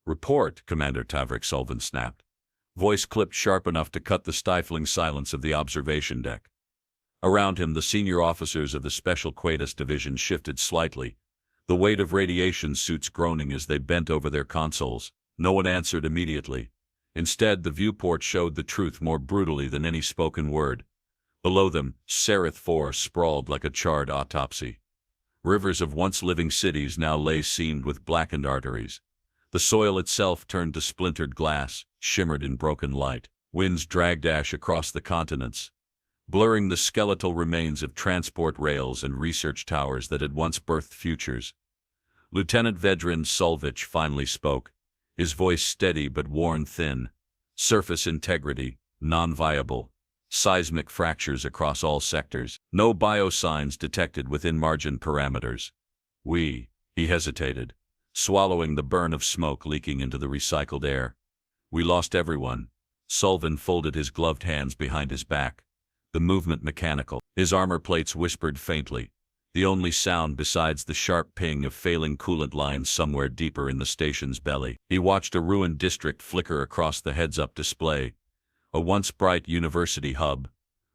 "Report," Commander Tavrik Sullivan snapped. Voice clipped sharp enough to cut the stifling silence of the observation deck. Around him, the senior officers of the Special Quatus Division shifted slightly, the weight of radiation suits groaning as they bent over their consoles. No one answered immediately. Instead, the viewport showed the truth more brutally than any spoken word. Below them, Sereth 4 sprawled like a charred autopsy. Rivers of once living cities now lay seamed with blackened arteries. The soil itself turned to splintered glass, shimmered in broken light. Winds dragged ash across the continents, blurring the skeletal remains of transport rails and research towers that had once birthed futures. Lieutenant Vedran Sulvich finally spoke, his voice steady but worn thin. Surface integrity, non-viable. Seismic fractures across all sectors. No biosigns detected within margin parameters. He hesitated, swallowing the burn of smoke leaking into the recycled air. We lost everyone. Sullivan folded his gloved hands behind his back, the movement mechanical. His armor plates whispered faintly, the only sound besides the sharp ping of failing coolant lines somewhere deeper in the station's belly. He watched a ruined district flicker across the heads-up display, a once bright university hub,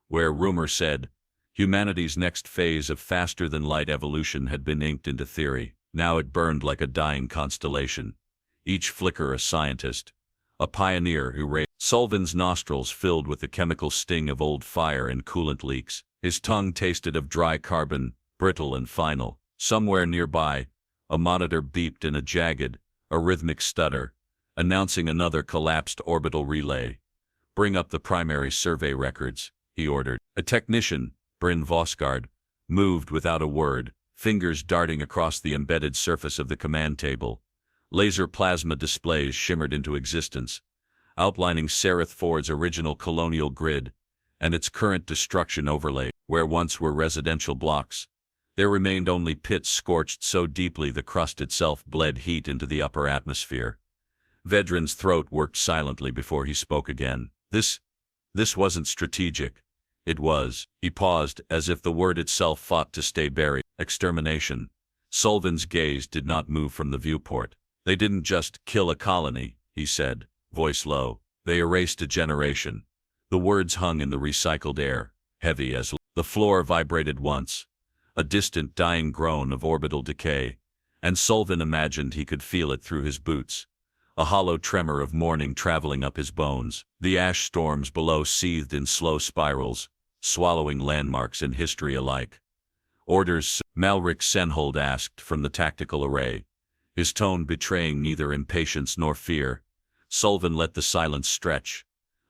where, rumor said, humanity's next phase of faster-than-light evolution had been inked into theory. Now it burned like a dying constellation, each flicker a scientist, a pioneer who raised. Sullivan's nostrils filled with the chemical sting of old fire and coolant leaks. His tongue tasted of dry carbon, brittle and final. Somewhere nearby, a monitor beeped in a jagged, arrhythmic stutter, announcing another collapsed orbital relay. "Bring up the primary survey records," he ordered. A technician, Bryn Vosgard, moved without a word, fingers darting across the embedded surface of the command table. Laser plasma displays shimmered into existence, outlining Sereth 4's original colonial grid and its current destruction overlay. Where once were residential blocks, there remained only pits scorched so deeply the crust itself bled heat into the upper atmosphere. Vedran's throat worked silently before he spoke again. This wasn't strategic. It was. He paused, as if the word itself fought to stay buried. Extermination. Sullivan's gaze did not move from the viewport. "They didn't just kill a colony," he said, voice low. "They erased a generation." The words hung in the recycled air, heavy as the floor vibrated once, a distant dying groan of orbital decay, and Sullivan imagined he could feel it through his boots. A hollow tremor of mourning traveling up his bones. The ash storms below seethed in slow spirals, swallowing landmarks in history alike. "Orders," Malrik Senhold asked from the tactical array, his tone betraying neither impatience nor fear. Sullivan let the silence stretch,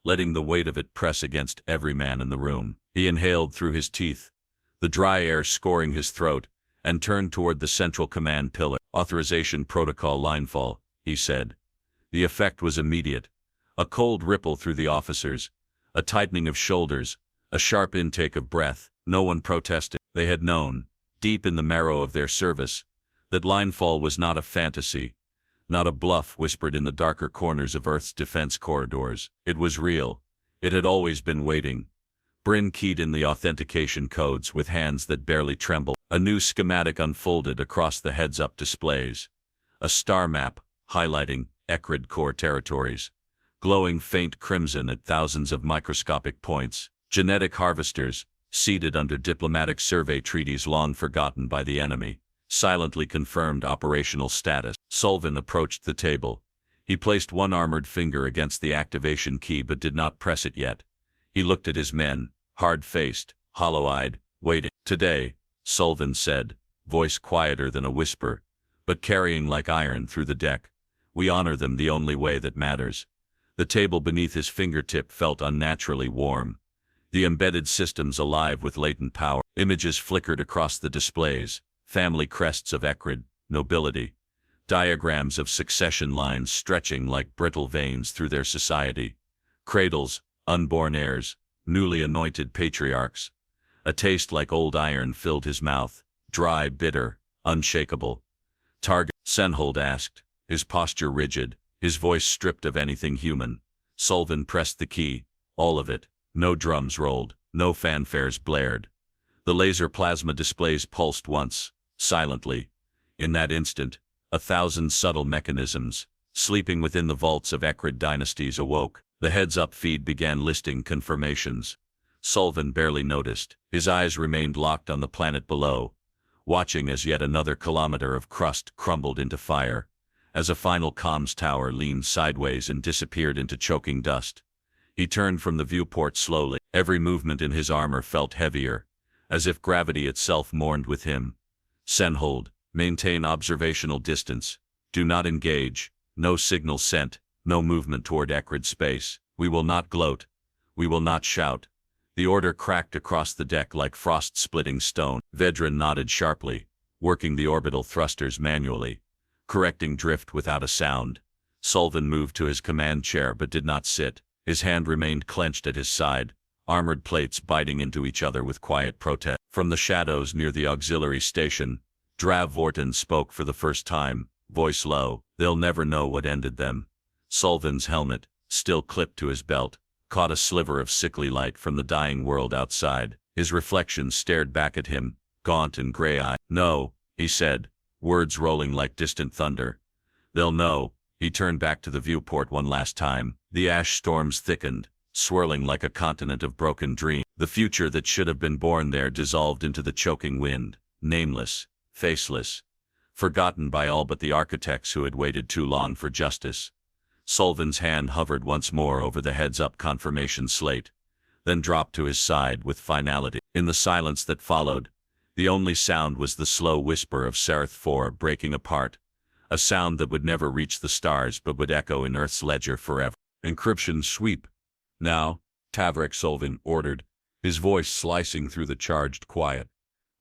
letting the weight of it press against every man in the room. He inhaled through his teeth, the dry air scoring his throat, and turned toward the central command pillar. "Authorization protocol linefall," he said. The effect was immediate. A cold ripple through the officers, a tightening of shoulders, a sharp intake of breath. No one protested. They had known, deep in the marrow of their service, that linefall was not a fantasy, not a bluff whispered in the darker corners of Earth's defense corridors. It was real. It had always been waiting. Bryn keyed in the authentication codes with hands that barely trembled. A new schematic unfolded across the heads-up displays. A star map, highlighting Ekrid core territories, glowing faint crimson at thousands of microscopic points. Genetic harvesters, seated under diplomatic survey treaties long forgotten by the enemy, silently confirmed operational status. Sullivan approached the table. He placed one armored finger against the activation key but did not press it yet. He looked at his men, hard-faced, hollow-eyed, waiting. "Today," Sullivan said, voice quieter than a whisper, but carrying like iron through the deck, "we honor them the only way that matters." The table beneath his fingertip felt unnaturally warm, the embedded systems alive with latent power. Images flickered across the displays, family crests of Ekrid, nobility, diagrams of succession lines stretching like brittle veins through their society, cradles, unborn heirs, newly anointed patriarchs. A taste like old iron filled his mouth, dry, bitter, unshakable. "Target?" Senhold asked, his posture rigid, his voice stripped of anything human. Sullivan pressed the key, all of it. No drums rolled, no fanfares blared. The laser plasma displays pulsed once, silently. In that instant, 1,000 subtle mechanisms, sleeping within the vaults of Ecrid dynasties awoke. The heads-up feed began listing confirmations. Sullivan barely noticed. His eyes remained locked on the planet below, watching as yet another kilometer of crust crumbled into fire, as a final comms tower leaned sideways and disappeared into choking dust. He turned from the viewport slowly. Every movement in his armor felt heavier, as if gravity itself mourned with him. Senhold, maintain observational distance. Do not engage. No signal sent. No movement toward Ecrid space. We will not gloat. We will not shout. The order cracked across the deck like frost-splitting stone. Vedran nodded sharply, working the orbital thrusters manually, correcting drift without a sound. Sullivan moved to his command chair but did not sit. His hand remained clenched at his side, armored plates biting into each other with quiet protest. From the shadows near the auxiliary station, Drav Vortin spoke for the first time, voice low. They'll never know what ended them. Sullivan's helmet, still clipped to his belt, caught a sliver of sickly light from the dying world outside. His reflection stared back at him, gaunt and gray-eyed. No, he said, words rolling like distant thunder. They'll know. He turned back to the viewport one last time. The ash storms thickened, swirling like a continent of broken dreams. The future that should have been born there dissolved into the choking wind, nameless, faceless, forgotten by all but the architects who had waited too long for justice. Sullivan's hand hovered once more over the heads-up confirmation slate, then dropped to his side with finality. In the silence that followed, the only sound was the slow whisper of Sereth 4 breaking apart, a sound that would never reach the stars but would echo in Earth's ledger forever. Encryption sweep. Now, Tavrek Sullivan ordered, his voice slicing through the charged quiet.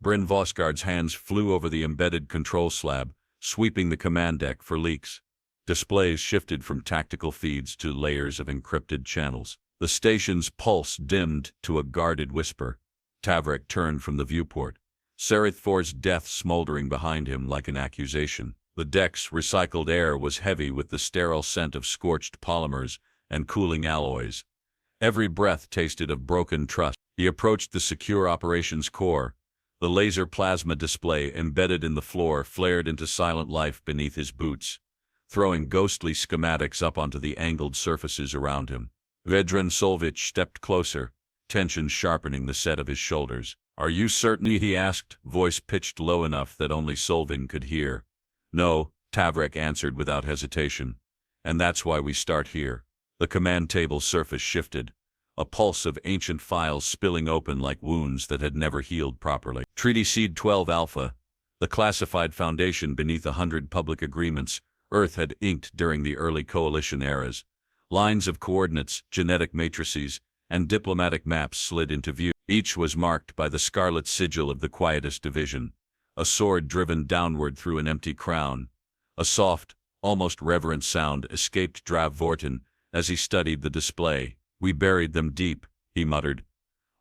Bryn Vosgard's hands flew over the embedded control slab, sweeping the command deck for leaks. Displays shifted from tactical feeds to layers of encrypted channels. The station's pulse dimmed to a guarded whisper. Tavrek turned from the viewport, Sereth 4's death smoldering behind him like an accusation. The deck's recycled air was heavy with the sterile scent of scorched polymers and cooling alloys. Every breath tasted of broken trust. He approached the secure operations core. The laser plasma display embedded in the floor flared into silent life beneath his boots, throwing ghostly schematics up onto the angled surfaces around him. Vedran Solvich stepped closer, tension sharpening the set of his shoulders. "Are you certain?" he asked, voice pitched low enough that only Solvin could hear. "No," Tavrek answered without hesitation. "And that's why we start here." The command table surface shifted, a pulse of ancient files spilling open like wounds that had never healed properly. Treaty Seed 12 Alpha, the classified foundation beneath 100 public agreements Earth had inked during the early coalition eras. Lines of coordinates, genetic matrices, and diplomatic maps slid into view. Each was marked by the scarlet sigil of the Quietist Division, a sword driven downward through an empty crown. A soft, almost reverent sound escaped Drav Vortin as he studied the display. "We buried them deep," he muttered,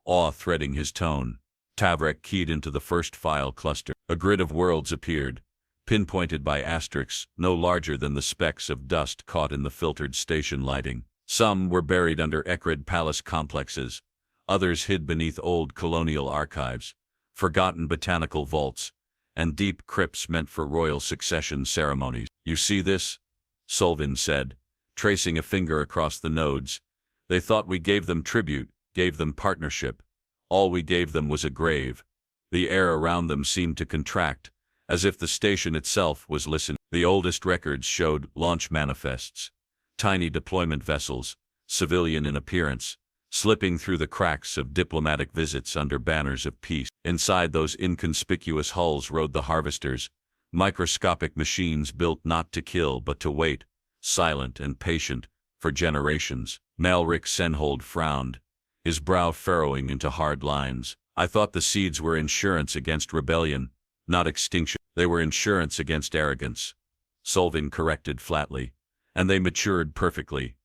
awe threading his tone. Tavrek keyed into the first file cluster. A grid of worlds appeared, pinpointed by asterisks no larger than the specks of dust caught in the filtered station lighting. Some were buried under Ecrid palace complexes, others hid beneath old colonial archives, forgotten botanical vaults, and deep crypts meant for royal succession ceremonies. "You see this?" Sullivan said, tracing a finger across the nodes. "They thought we gave them tribute, gave them partnership. All we gave them was a grave." The air around them seemed to contract, as if the station itself was listening. The oldest records showed launch manifests, tiny deployment vessels, civilian in appearance, slipping through the cracks of diplomatic visits under banners of peace. Inside those inconspicuous hulls rode the harvesters, microscopic machines built not to kill but to wait, silent and patient, for generations. Malrik Senhold frowned, his brow furrowing into hard lines. "I thought the seeds were insurance against rebellion, not extinction." "They were insurance against arrogance," Sullivan corrected flatly. "And they matured perfectly."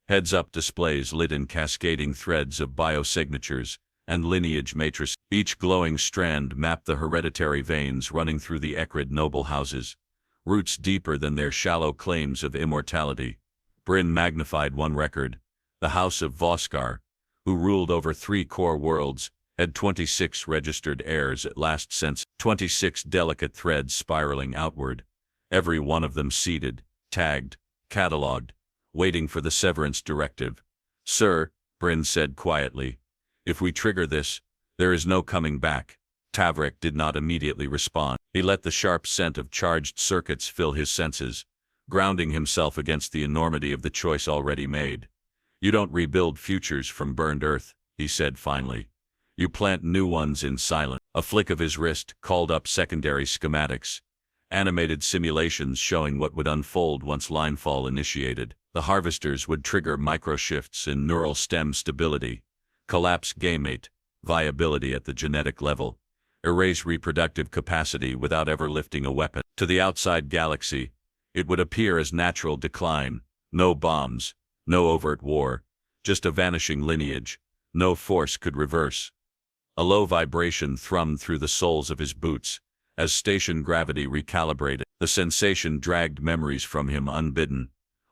Heads-up displays lit in cascading threads of biosignatures and lineage matrices. Each glowing strand mapped the hereditary veins running through the Ecrid noble houses, roots deeper than their shallow claims of immortality. Bryn magnified one record. The House of Voskar, who ruled over 3 core worlds, had 26 registered heirs at last sense, 26 delicate threads spiraling outward, every one of them seeded, tagged, catalogued, waiting for the severance directive. "Sir," Bryn said quietly, "if we trigger this, there is no coming back." Tavrik did not immediately respond. He let the sharp scent of charged circuits fill his senses, grounding himself against the enormity of the choice already made. "You don't rebuild futures from burned earth," he said finally. "You plant new ones in silence." A flick of his wrist called up secondary schematics, animated simulations showing what would unfold once linefall initiated. The harvesters would trigger microshifts in neural stem stability, collapse gamete viability at the genetic level, erase reproductive capacity without ever lifting a weapon. To the outside galaxy, it would appear as natural decline, no bombs, no overt war, just a vanishing lineage no force could reverse. A low vibration thrummed through the soles of his boots as station gravity recalibrated. The sensation dragged memories from him unbidden,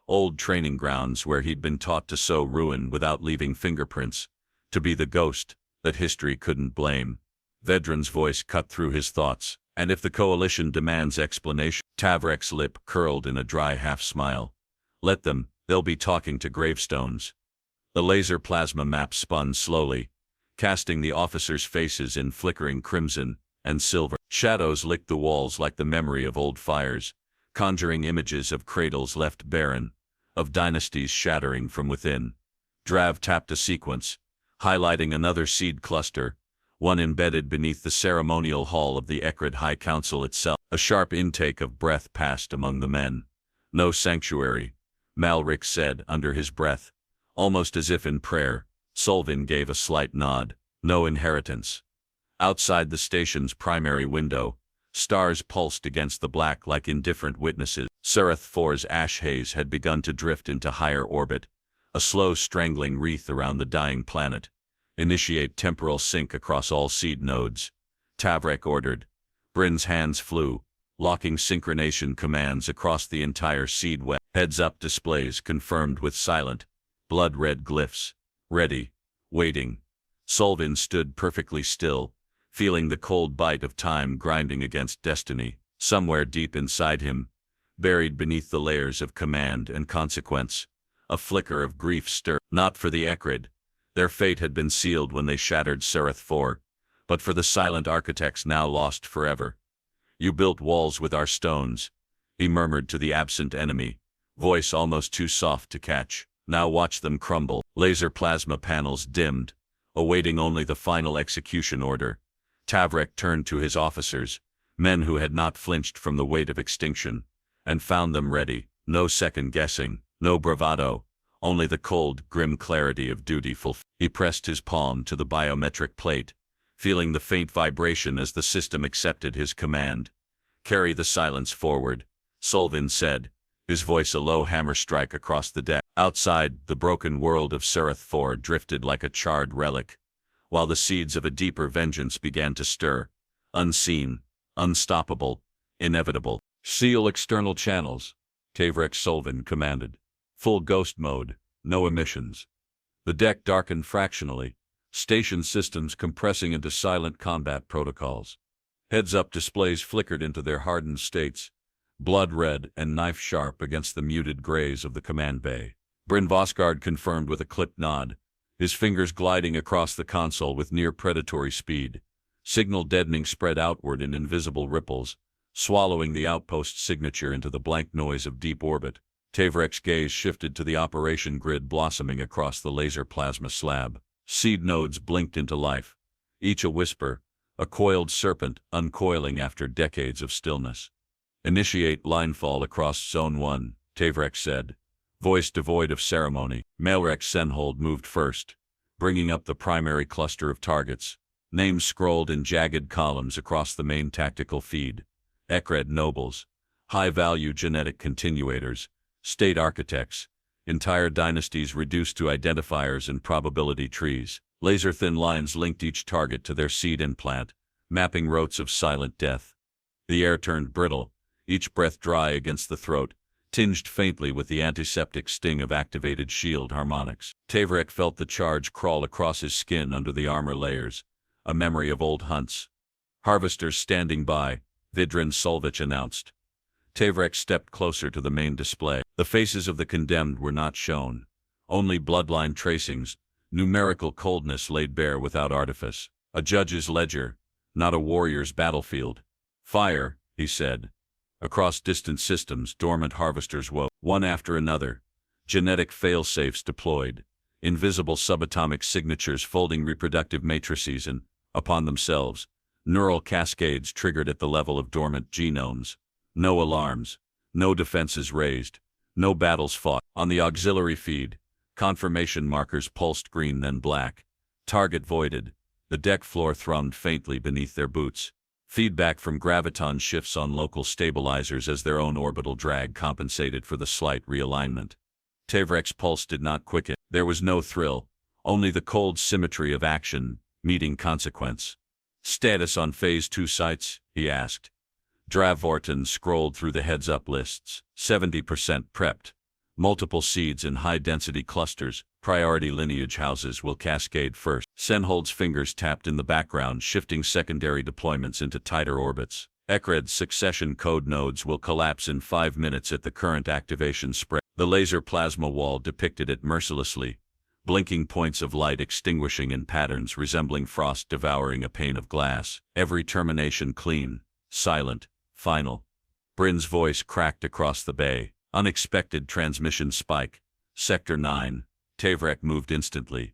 old training grounds where he'd been taught to sow ruin without leaving fingerprints, to be the ghost that history couldn't blame. Vedran's voice cut through his thoughts. "And if the coalition demands explanation?" Tavrik's lip curled in a dry half-smile. "Let them, they'll be talking to gravestones." The laser plasma map spun slowly, casting the officers' faces in flickering crimson and silver. Shadows licked the walls like the memory of old fires, conjuring images of cradles left barren, of dynasties shattering from within. Drav tapped a sequence, highlighting another seed cluster, one embedded beneath the ceremonial hall of the Ekrid High Council itself. A sharp intake of breath passed among the men. "No sanctuary," Malric said under his breath, almost as if in prayer. Solvin gave a slight nod. "No inheritance." Outside the station's primary window, stars pulsed against the black like indifferent witnesses. Sereth IV's ash haze had begun to drift into higher orbit, a slow strangling wreath around the dying planet. "Initiate temporal sync across all seed nodes," Tavrik ordered. Bryn's hands flew, locking synchronization commands across the entire seed web. Heads-up displays confirmed with silent, blood-red glyphs. "Ready. Waiting." Solvin stood perfectly still, feeling the cold bite of time grinding against destiny. Somewhere deep inside him, buried beneath the layers of command and consequence, a flicker of grief stirred. Not for the Ekrid. Their fate had been sealed when they shattered Sereth IV, but for the silent architects now lost forever. "You built walls with our stones," he murmured to the absent enemy, voice almost too soft to catch. "Now watch them crumble." Laser plasma panels dimmed, awaiting only the final execution order. Tavrik turned to his officers, men who had not flinched from the weight of extinction, and found them ready. No second guessing, no bravado, only the cold, grim clarity of duty fulfilled. He pressed his palm to the biometric plate, feeling the faint vibration as the system accepted his command. "Carry the silence forward," Solvin said, his voice a low hammer strike across the deck. Outside, the broken world of Sereth IV drifted like a charred relic, while the seeds of a deeper vengeance began to stir, unseen, unstoppable, inevitable. "Seal external channels," Tavrik Solvin commanded. "Full ghost mode, no emissions." The deck darkened fractionally, station systems compressing into silent combat protocols. Heads-up displays flickered into their hardened states, blood red and knife-sharp against the muted grays of the command bay. Bryn Vosgard confirmed with a clipped nod, his fingers gliding across the console with near-predatory speed. Signal deadening spread outward in invisible ripples, swallowing the outpost's signature into the blank noise of deep orbit. Tavrik's gaze shifted to the operation grid blossoming across the laser plasma slab. Seed nodes blinked into life, each a whisper, a coiled serpent uncoiling after decades of stillness. "Initiate linefall across Zone 1, Tavrik said, voice devoid of ceremony. Malrek Senhold moved first, bringing up the primary cluster of targets, names scrolled in jagged columns across the main tactical feed. Ekred nobles, high-value genetic continuators, state architects, entire dynasties reduced to identifiers and probability trees. Laser-thin lines linked each target to their seed implant, mapping routes of silent death. The air turned brittle, each breath dry against the throat, tinged faintly with the antiseptic sting of activated shield harmonics. Tavrik felt the charge crawl across his skin under the armor layers, a memory of old hunts. "Harvesters standing by," Vidrin Solvich announced. Tavrek stepped closer to the main display. The faces of the condemned were not shown. Only bloodline tracings, numerical coldness laid bare without artifice. A judge's ledger, not a warrior's battlefield. Fire, he said. Across distant systems, dormant harvesters woke, one after another. Genetic fail-safes deployed. Invisible subatomic signatures folding reproductive matrices and, upon themselves, neural cascades triggered at the level of dormant genomes. No alarms. No defenses raised. No battles fought. On the auxiliary feed, confirmation markers pulsed green then black. Target voided. The deck floor thrummed faintly beneath their boots. Feedback from graviton shifts on local stabilizers as their own orbital drag compensated for the slight realignment. Tavrek's pulse did not quicken. There was no thrill, only the cold symmetry of action meeting consequence. Status on Phase 2 sites, he asked. Dravorton scrolled through the heads-up lists. 70% prepped. Multiple seeds in high-density clusters. Priority lineage houses will cascade first. Senhold's fingers tapped in the background, shifting secondary deployments into tighter orbits. ERASED's succession code nodes will collapse in 5 minutes at the current activation spread. The laser plasma wall depicted it mercilessly, blinking points of light extinguishing in patterns resembling frost devouring a pane of glass. Every termination clean, silent, final. Bryn's voice cracked across the bay. Unexpected transmission spike. Sector 9. Tavrek moved instantly.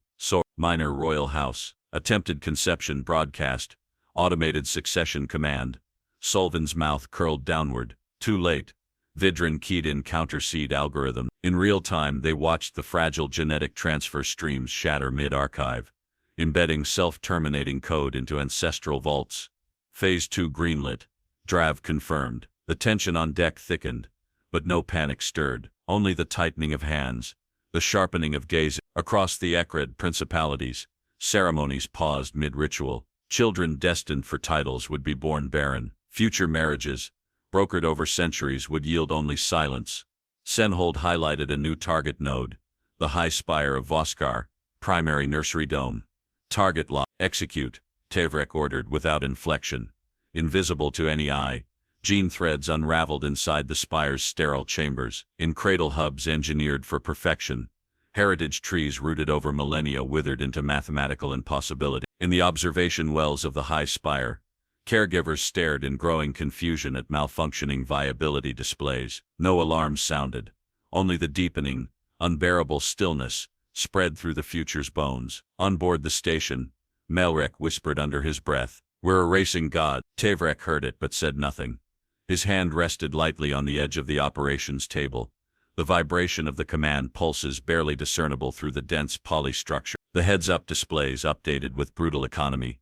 Minor Royal House. Attempted conception broadcast. Automated succession command. Solvin's mouth curled downward. Too late. Vidrin keyed in counter-seed algorithm. In real time they watched the fragile genetic transfer streams shatter mid-archive, embedding self-terminating code into ancestral vaults. Phase 2 greenlit. Drav confirmed. The tension on deck thickened, but no panic stirred, only the tightening of hands, the sharpening of gaze. Across the ERASED principalities, ceremonies paused mid-ritual. Children destined for titles would be born barren. Future marriages, brokered over centuries, would yield only silence. Senhold highlighted a new target node, the high spire of Voskar, primary nursery dome. Target lock. Execute, Tavrek ordered without inflection. Invisible to any eye, gene threads unraveled inside the spire's sterile chambers. In cradle hubs engineered for perfection, heritage trees rooted over millennia withered into mathematical impossibility. In the observation wells of the high spire, caregivers stared in growing confusion at malfunctioning viability displays. No alarms sounded, only the deepening, unbearable stillness spread through the future's bones. On board the station, Melrek whispered under his breath, "We're erasing God." Tavrek heard it but said nothing. His hand rested lightly on the edge of the operations table, the vibration of the command pulses barely discernible through the dense polystructure. The heads-up displays updated with brutal economy.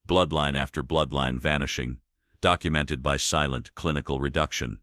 Bloodline after bloodline vanishing, documented by silent clinical reduction.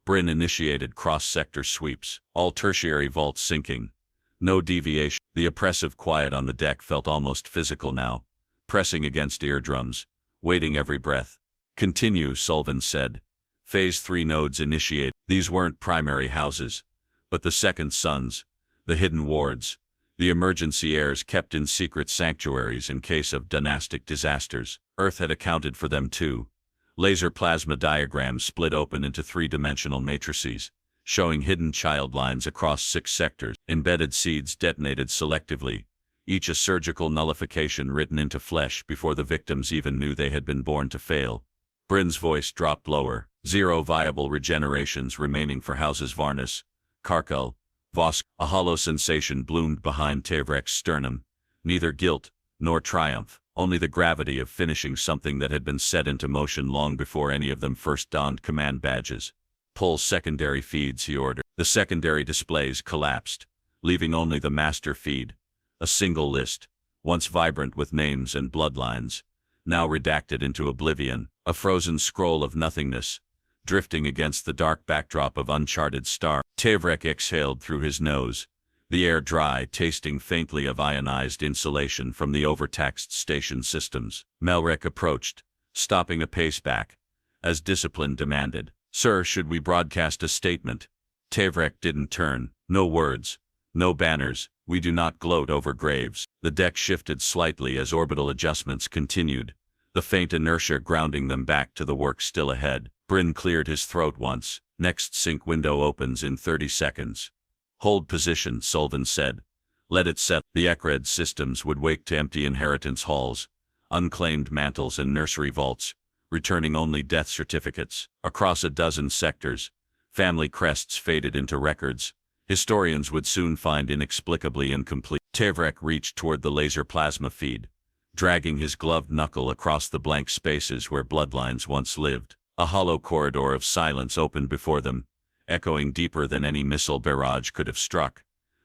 Bryn initiated cross-sector sweeps, all tertiary vaults sinking. No deviation. The oppressive quiet on the deck felt almost physical now, pressing against eardrums, waiting every breath. "Continue," Solvin said. Phase 3 nodes initiate. These weren't primary houses, but the second sons, the hidden wards, the emergency heirs kept in secret sanctuaries in case of dynastic disasters. Earth had accounted for them too. Laser plasma diagrams split open into 3-dimensional matrices, showing hidden child lines across 6 sectors. Embedded seeds detonated selectively, each a surgical nullification written into flesh before the victims even knew they had been born to fail. Bryn's voice dropped lower. 0 viable regenerations remaining for houses Varnus, Karkul, Vosk. A hollow sensation bloomed behind Tavrek's sternum. Neither guilt, nor triumph, only the gravity of finishing something that had been set into motion long before any of them first donned command badges. "Pull secondary feeds," he ordered. The secondary displays collapsed, leaving only the master feed, a single list, once vibrant with names and bloodlines, now redacted into oblivion, a frozen scroll of nothingness, drifting against the dark backdrop of uncharted star. Tavrek exhaled through his nose, the air dry, tasting faintly of ionized insulation from the overtaxed station systems. Melrek approached, stopping a pace back, as discipline demanded. "Sir, should we broadcast a statement?" Tavrek didn't turn. "No words, no banners. We do not gloat over graves." The deck shifted slightly as orbital adjustments continued, the faint inertia grounding them back to the work still ahead. Bryn cleared his throat once, Next sync window opens in 30 seconds. Hold position, Sullivan said. Let it set. The ERASED systems would wake to empty inheritance halls, unclaimed mantles and nursery vaults, returning only death certificates. Across a dozen sectors, family crests faded into records. Historians would soon find inexplicably incomplete. Tavrek reached toward the laser plasma feed, dragging his gloved knuckle across the blank spaces where bloodlines once lived. A hollow corridor of silence opened before them, echoing deeper than any missile barrage could have struck.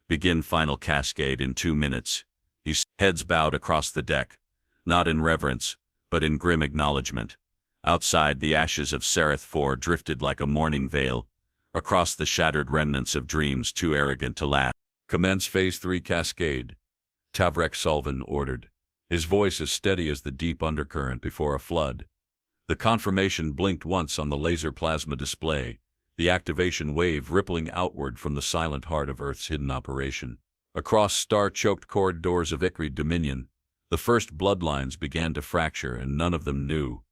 Begin final cascade in 2 minutes. His heads bowed across the deck, not in reverence, but in grim acknowledgement. Outside, the ashes of Sereth IV drifted like a mourning veil, across the shattered remnants of dreams too arrogant to last. Commence Phase 3 cascade, Tavrek Sullivan ordered, his voice as steady as the deep undercurrent before a flood. The confirmation blinked once on the laser plasma display, the activation wave rippling outward from the silent heart of Earth's hidden operation. Across star-choked corridors of Ikrid Dominion, the first bloodlines began to fracture, and none of them knew.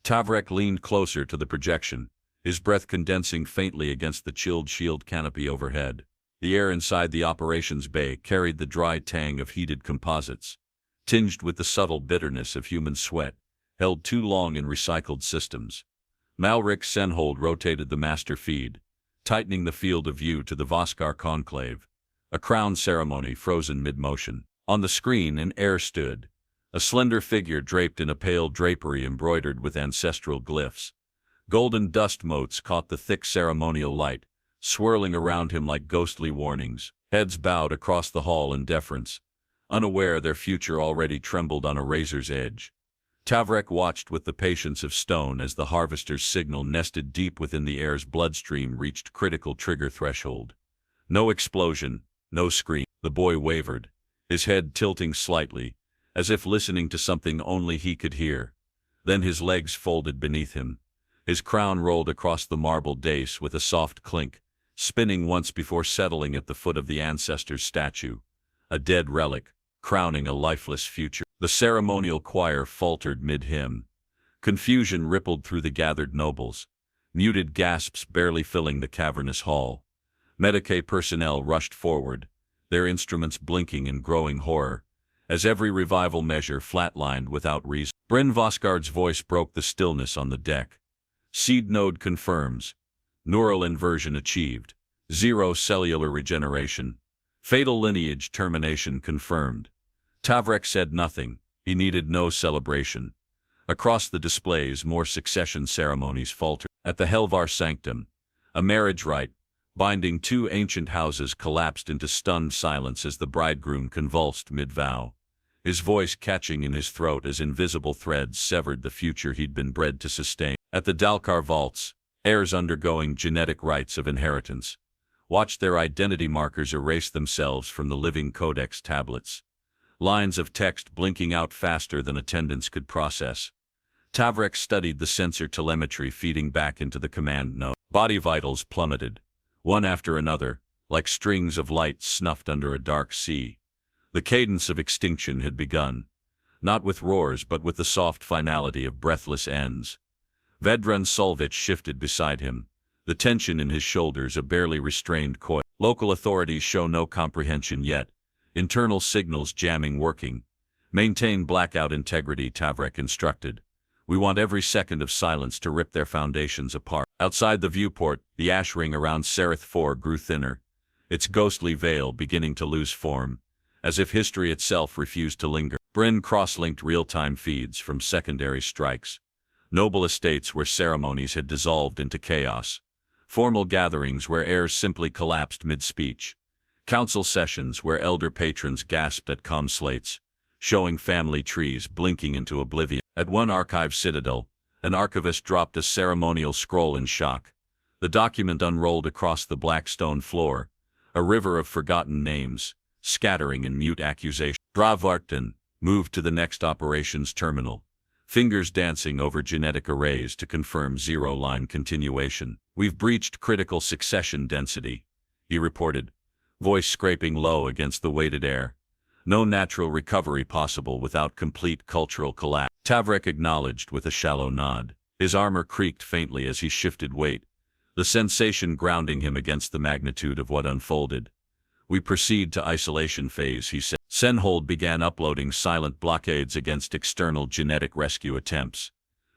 Tavrek leaned closer to the projection, his breath condensing faintly against the chilled shield canopy overhead. The air inside the operations bay carried the dry tang of heated composites, tinged with the subtle bitterness of human sweat, held too long in recycled systems. Malrik Senhold rotated the master feed, tightening the field of view to the Voskar conclave, a crown ceremony frozen mid-motion. On the screen, an heir stood, a slender figure draped in a pale drapery embroidered with ancestral glyphs. Golden dust motes caught the thick ceremonial light, swirling around him like ghostly warnings. Heads bowed across the hall in deference, unaware their future already trembled on a razor's edge. Tavrek watched with the patience of stone as the harvester's signal nested deep within the heir's bloodstream reached critical trigger threshold. No explosion, no scream. The boy wavered, his head tilting slightly, as if listening to something only he could hear. Then his legs folded beneath him. His crown rolled across the marble dais with a soft clink, spinning once before settling at the foot of the ancestor's statue, a dead relic, crowning a lifeless future. The ceremonial choir faltered mid-hymn. Confusion rippled through the gathered nobles, muted gasps barely filling the cavernous hall. Medicae personnel rushed forward, their instruments blinking in growing horror, as every revival measure flatlined without reason. Bryn Voskard's voice broke the stillness on the deck. Seed node confirms. Neural inversion achieved. 0 cellular regeneration. Fatal lineage termination confirmed. Tavrek said nothing. He needed no celebration. Across the displays, more succession ceremonies faltered. At the Helvar Sanctum, a marriage rite, binding 2 ancient houses, collapsed into stunned silence as the bridegroom convulsed mid-vow, his voice catching in his throat as invisible threads severed the future he'd been bred to sustain. At the Dalkar vaults, heirs undergoing genetic rites of inheritance watched their identity markers erase themselves from the living codex tablets, lines of text blinking out faster than attendants could process. Tavrek studied the sensor telemetry feeding back into the command node. Body vitals plummeted, one after another, like strings of light snuffed under a dark sea. The cadence of extinction had begun, not with roars but with the soft finality of breathless ends. Vedran Sulvich shifted beside him, the tension in his shoulders a barely restrained coil. Local authorities show no comprehension yet, internal signals jamming working. Maintain blackout integrity, Tavrek instructed. We want every second of silence to rip their foundations apart. Outside the viewport, the ash ring around Sereth IV grew thinner, its ghostly veil beginning to lose form, as if history itself refused to linger. Bryn cross-linked real-time feeds from secondary strikes. Noble estates where ceremonies had dissolved into chaos. Formal gatherings where heirs simply collapsed mid-speech. Council sessions where elder patrons gasped at comm slates, showing family trees blinking into oblivion. At one archive citadel, an archivist dropped a ceremonial scroll in shock. The document unrolled across the black stone floor, a river of forgotten names, scattering in mute accusation. Dravartin moved to the next operations terminal, fingers dancing over genetic arrays to confirm zero-line continuation. We've breached critical succession density, he reported, voice scraping low against the weighted air. No natural recovery possible without complete cultural collapse. Tavrek acknowledged with a shallow nod. His armor creaked faintly as he shifted weight, the sensation grounding him against the magnitude of what unfolded. "We proceed to isolation phase," he said. Senhold began uploading silent blockades against external genetic rescue attempts.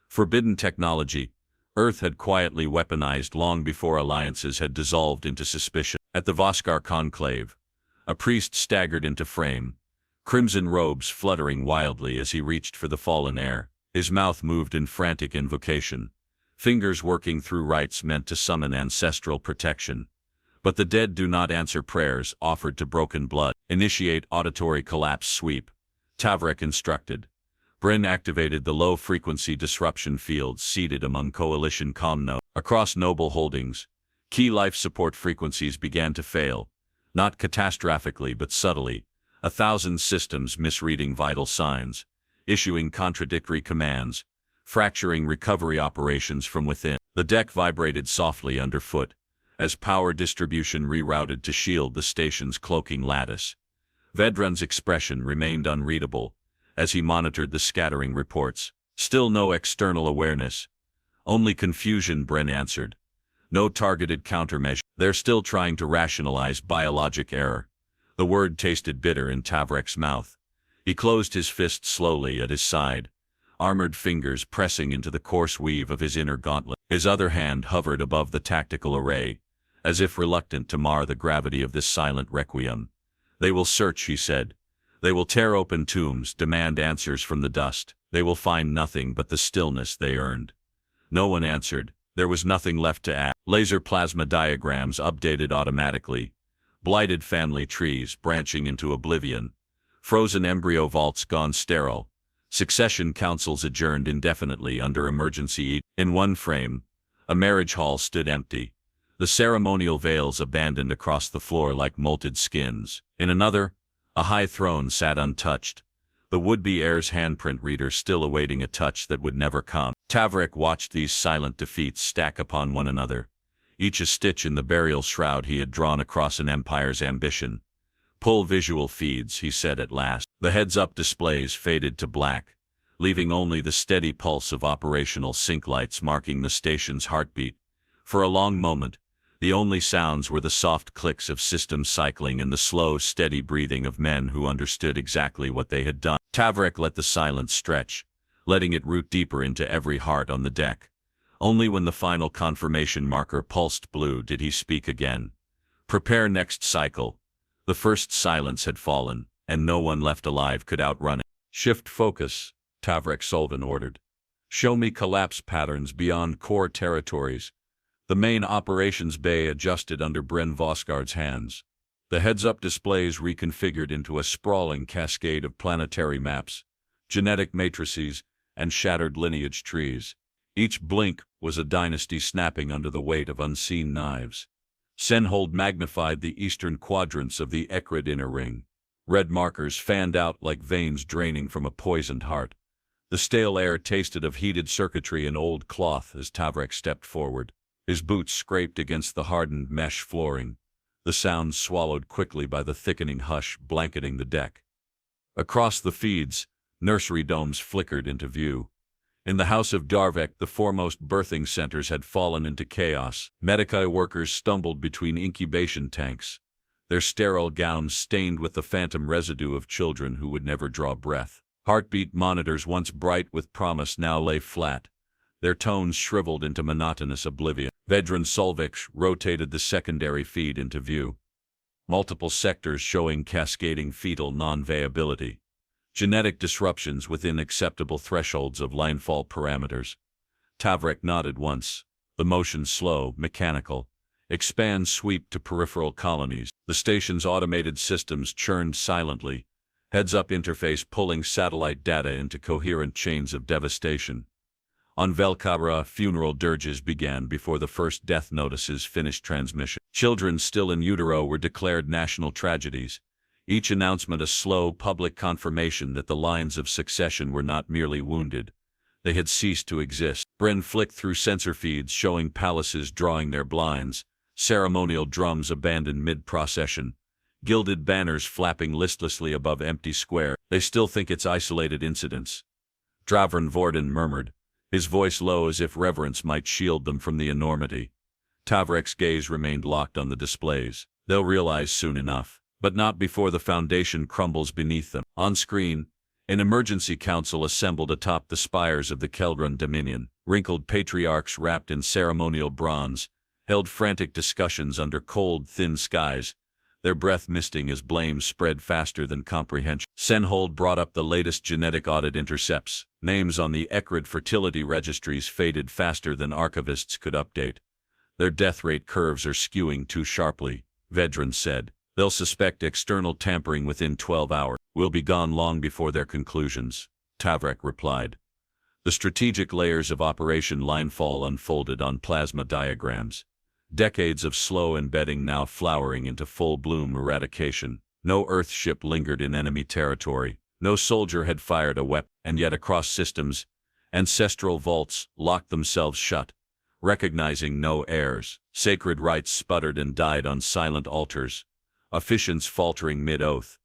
Forbidden technology, Earth had quietly weaponized long before alliances had dissolved into suspicion. At the Voskar conclave, a priest staggered into frame, crimson robes fluttering wildly as he reached for the fallen heir. His mouth moved in frantic invocation, fingers working through rites meant to summon ancestral protection. But the dead do not answer prayers offered to broken blood. "Initiate auditory collapse sweep," Tavrek instructed. Bryn activated the low-frequency disruption fields seeded among coalition comm nodes. Across Noble Holdings, key life support frequencies began to fail, not catastrophically but subtly, 1,000 systems misreading vital signs, issuing contradictory commands, fracturing recovery operations from within. The deck vibrated softly underfoot, as power distribution rerouted to shield the station's cloaking lattice. Vedran's expression remained unreadable as he monitored the scattering reports. "Still no external awareness. Only confusion," Bryn answered. "No targeted countermeasure. They're still trying to rationalize biologic error." The word tasted bitter in Tavrek's mouth. He closed his fist slowly at his side, armored fingers pressing into the coarse weave of his inner gauntlet. His other hand hovered above the tactical array, as if reluctant to mar the gravity of this silent requiem. "They will search," he said. "They will tear open tombs, demand answers from the dust. They will find nothing but the stillness they earned." No one answered. There was nothing left to add. Laser plasma diagrams updated automatically. Blighted family trees branching into oblivion. Frozen embryo vaults gone sterile. Succession councils adjourned indefinitely under emergency. In one frame, a marriage hall stood empty, the ceremonial veils abandoned across the floor like molted skins. In another, a high throne sat untouched, the would-be heir's handprint reader still awaiting a touch that would never come. Tavrek watched these silent defeats stack upon one another, each a stitch in the burial shroud he had drawn across an empire's ambition. "Pull visual feeds," he said at last. The heads-up displays faded to black, leaving only the steady pulse of operational sync lights marking the station's heartbeat. For a long moment, the only sounds were the soft clicks of systems cycling and the slow, steady breathing of men who understood exactly what they had done. Tavrek let the silence stretch, letting it root deeper into every heart on the deck. Only when the final confirmation marker pulsed blue did he speak again. "Prepare next cycle." The first silence had fallen, and no one left alive could outrun it. "Shift focus," Tavrek Sullivan ordered. "Show me collapse patterns beyond core territories." The main operations bay adjusted under Bryn Vosgard's hands. The heads-up displays reconfigured into a sprawling cascade of planetary maps, genetic matrices, and shattered lineage trees. Each blink was a dynasty snapping under the weight of unseen knives. Senhold magnified the eastern quadrants of the Ekrid inner ring. Red markers fanned out like veins draining from a poisoned heart. The stale air tasted of heated circuitry and old cloth as Tavrek stepped forward. His boots scraped against the hardened mesh flooring, the sounds swallowed quickly by the thickening hush blanketing the deck. Across the feeds, nursery domes flickered into view. In the house of Darvek, the foremost birthing centers had fallen into chaos. Medica workers stumbled between incubation tanks, their sterile gowns stained with the phantom residue of children who would never draw breath. Heartbeat monitors, once bright with promise, now lay flat, their tones shriveled into monotonous oblivion. Vedran Solvich rotated the secondary feed into view. Multiple sectors showing cascading fetal non-viability. Genetic disruptions within acceptable thresholds of linefall parameters. Tavrek nodded once, the motion slow, mechanical. Expand sweep to peripheral colonies. The station's automated systems churned silently, heads-up interface pulling satellite data into coherent chains of devastation. On Velkabra, funeral dirges began before the first death notices finished transmission. Children still in utero were declared national tragedies, each announcement a slow public confirmation that the lines of succession were not merely wounded. They had ceased to exist. Bryn flicked through sensor feeds showing palaces drawing their blinds, ceremonial drums abandoned mid-procession, gilded banners flapping listlessly above empty square. "They still think it's isolated incidents," Dravran Vorden murmured, his voice low as if reverence might shield them from the enormity. Tavrek's gaze remained locked on the displays. They'll realize soon enough, but not before the foundation crumbles beneath them. On screen, an emergency council assembled atop the spires of the Keldron Dominion. Wrinkled patriarchs wrapped in ceremonial bronze held frantic discussions under cold, thin skies, their breath misting as blame spread faster than comprehension. Senhold brought up the latest genetic audit intercepts. Names on the ERASED fertility registries faded faster than archivists could update. Their death rate curves are skewing too sharply, Vedran said. They'll suspect external tampering within 12 hours. We'll be gone long before their conclusions, Tavrek replied. The strategic layers of Operation Linefall unfolded on plasma diagrams. Decades of slow embedding now flowering into full-bloom eradication. No Earth ship lingered in enemy territory. No soldier had fired a weapon, and yet across systems, ancestral vaults locked themselves shut, recognizing no heirs. Sacred rites sputtered and died on silent altars, officiants faltering mid-oath.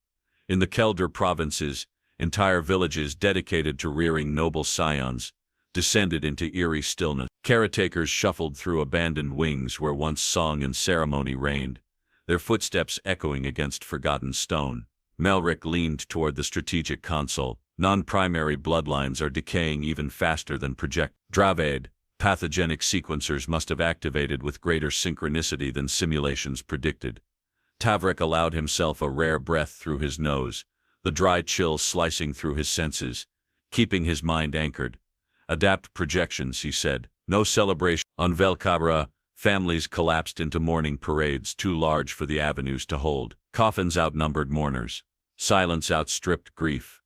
In the Keldor provinces, entire villages dedicated to rearing noble scions descended into eerie stillness. Caretakers shuffled through abandoned wings where once song and ceremony reigned, their footsteps echoing against forgotten stone. Melric leaned toward the strategic console. Non-primary bloodlines are decaying even faster than project. Dravade, pathogenic sequencers must have activated with greater synchronicity than simulations predicted. Tavrek allowed himself a rare breath through his nose, the dry chill slicing through his senses, keeping his mind anchored. Adapt projections, he said. No celebration. On Velcabra, families collapsed into mourning parades too large for the avenues to hold. Coffins outnumbered mourners. Silence outstripped grief.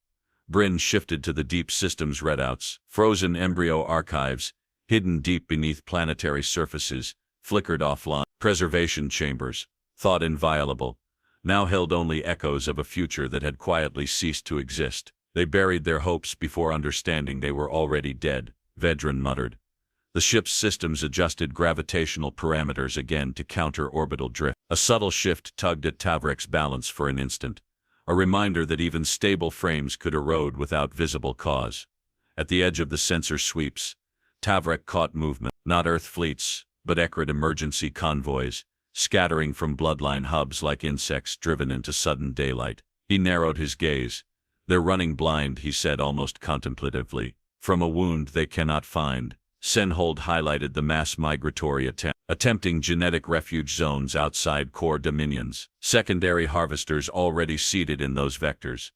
Bryn shifted to the deep systems readouts. Frozen embryo archives, hidden deep beneath planetary surfaces, flickered offline. Preservation chambers, thought inviolable, now held only echoes of a future that had quietly ceased to exist. They buried their hopes before understanding they were already dead, Vedran muttered. The ship's systems adjusted gravitational parameters again to counter orbital drift. A subtle shift tugged at Tavrek's balance for an instant, a reminder that even stable frames could erode without visible cause. At the edge of the sensor sweeps, Tavrek caught movement. Not Earth fleets, but ERASED emergency convoys, scattering from bloodline hubs like insects driven into sudden daylight. He narrowed his gaze. They're running blind, he said almost contemplatively, from a wound they cannot find. Senhold highlighted the mass migratory attempting genetic refuge zones outside core dominions. Secondary harvesters already seeded in those vectors.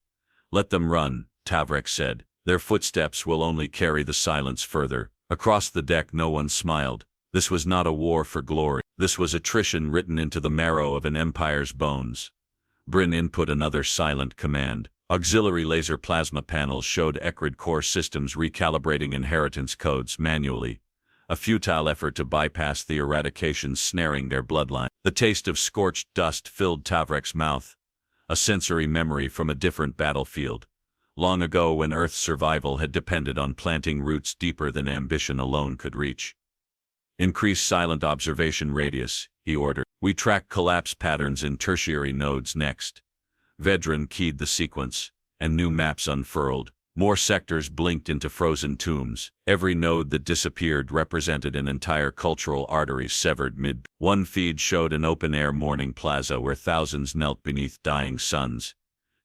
Let them run, Tavrek said. Their footsteps will only carry the silence further. Across the deck no one smiled. This was not a war for glory. This was attrition written into the marrow of an empire's bones. Bryn input another silent command. Auxiliary laser plasma panels showed ERASED core systems recalibrating inheritance codes manually, a futile effort to bypass the eradication snaring their bloodline. The taste of scorched dust filled Tavrek's mouth, a sensory memory from a different battlefield, long ago when Earth's survival had depended on planting roots deeper than ambition alone could reach. Increase silent observation radius, he ordered. We track collapse patterns in tertiary nodes next. Vedran keyed the sequence, and new maps unfurled. More sectors blinked into frozen tombs. Every node that disappeared represented an entire cultural artery severed mid. One feed showed an open-air mourning plaza where thousands knelt beneath dying suns,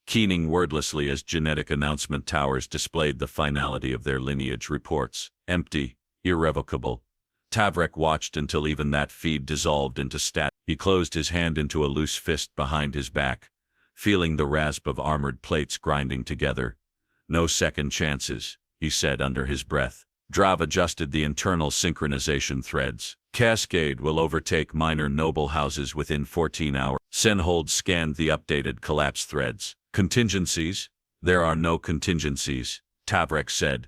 keening wordlessly as genetic announcement towers displayed the finality of their lineage reports. Empty, irrevocable. Tavrek watched until even that feed dissolved into static. He closed his hand into a loose fist behind his back, feeling the rasp of armored plates grinding together. No second chances, he said under his breath. Drav adjusted the internal synchronization threads. Cascade will overtake minor noble houses within 14 hours. Senhold scanned the updated collapse threads. Contingencies? There are no contingencies, Tavrek said,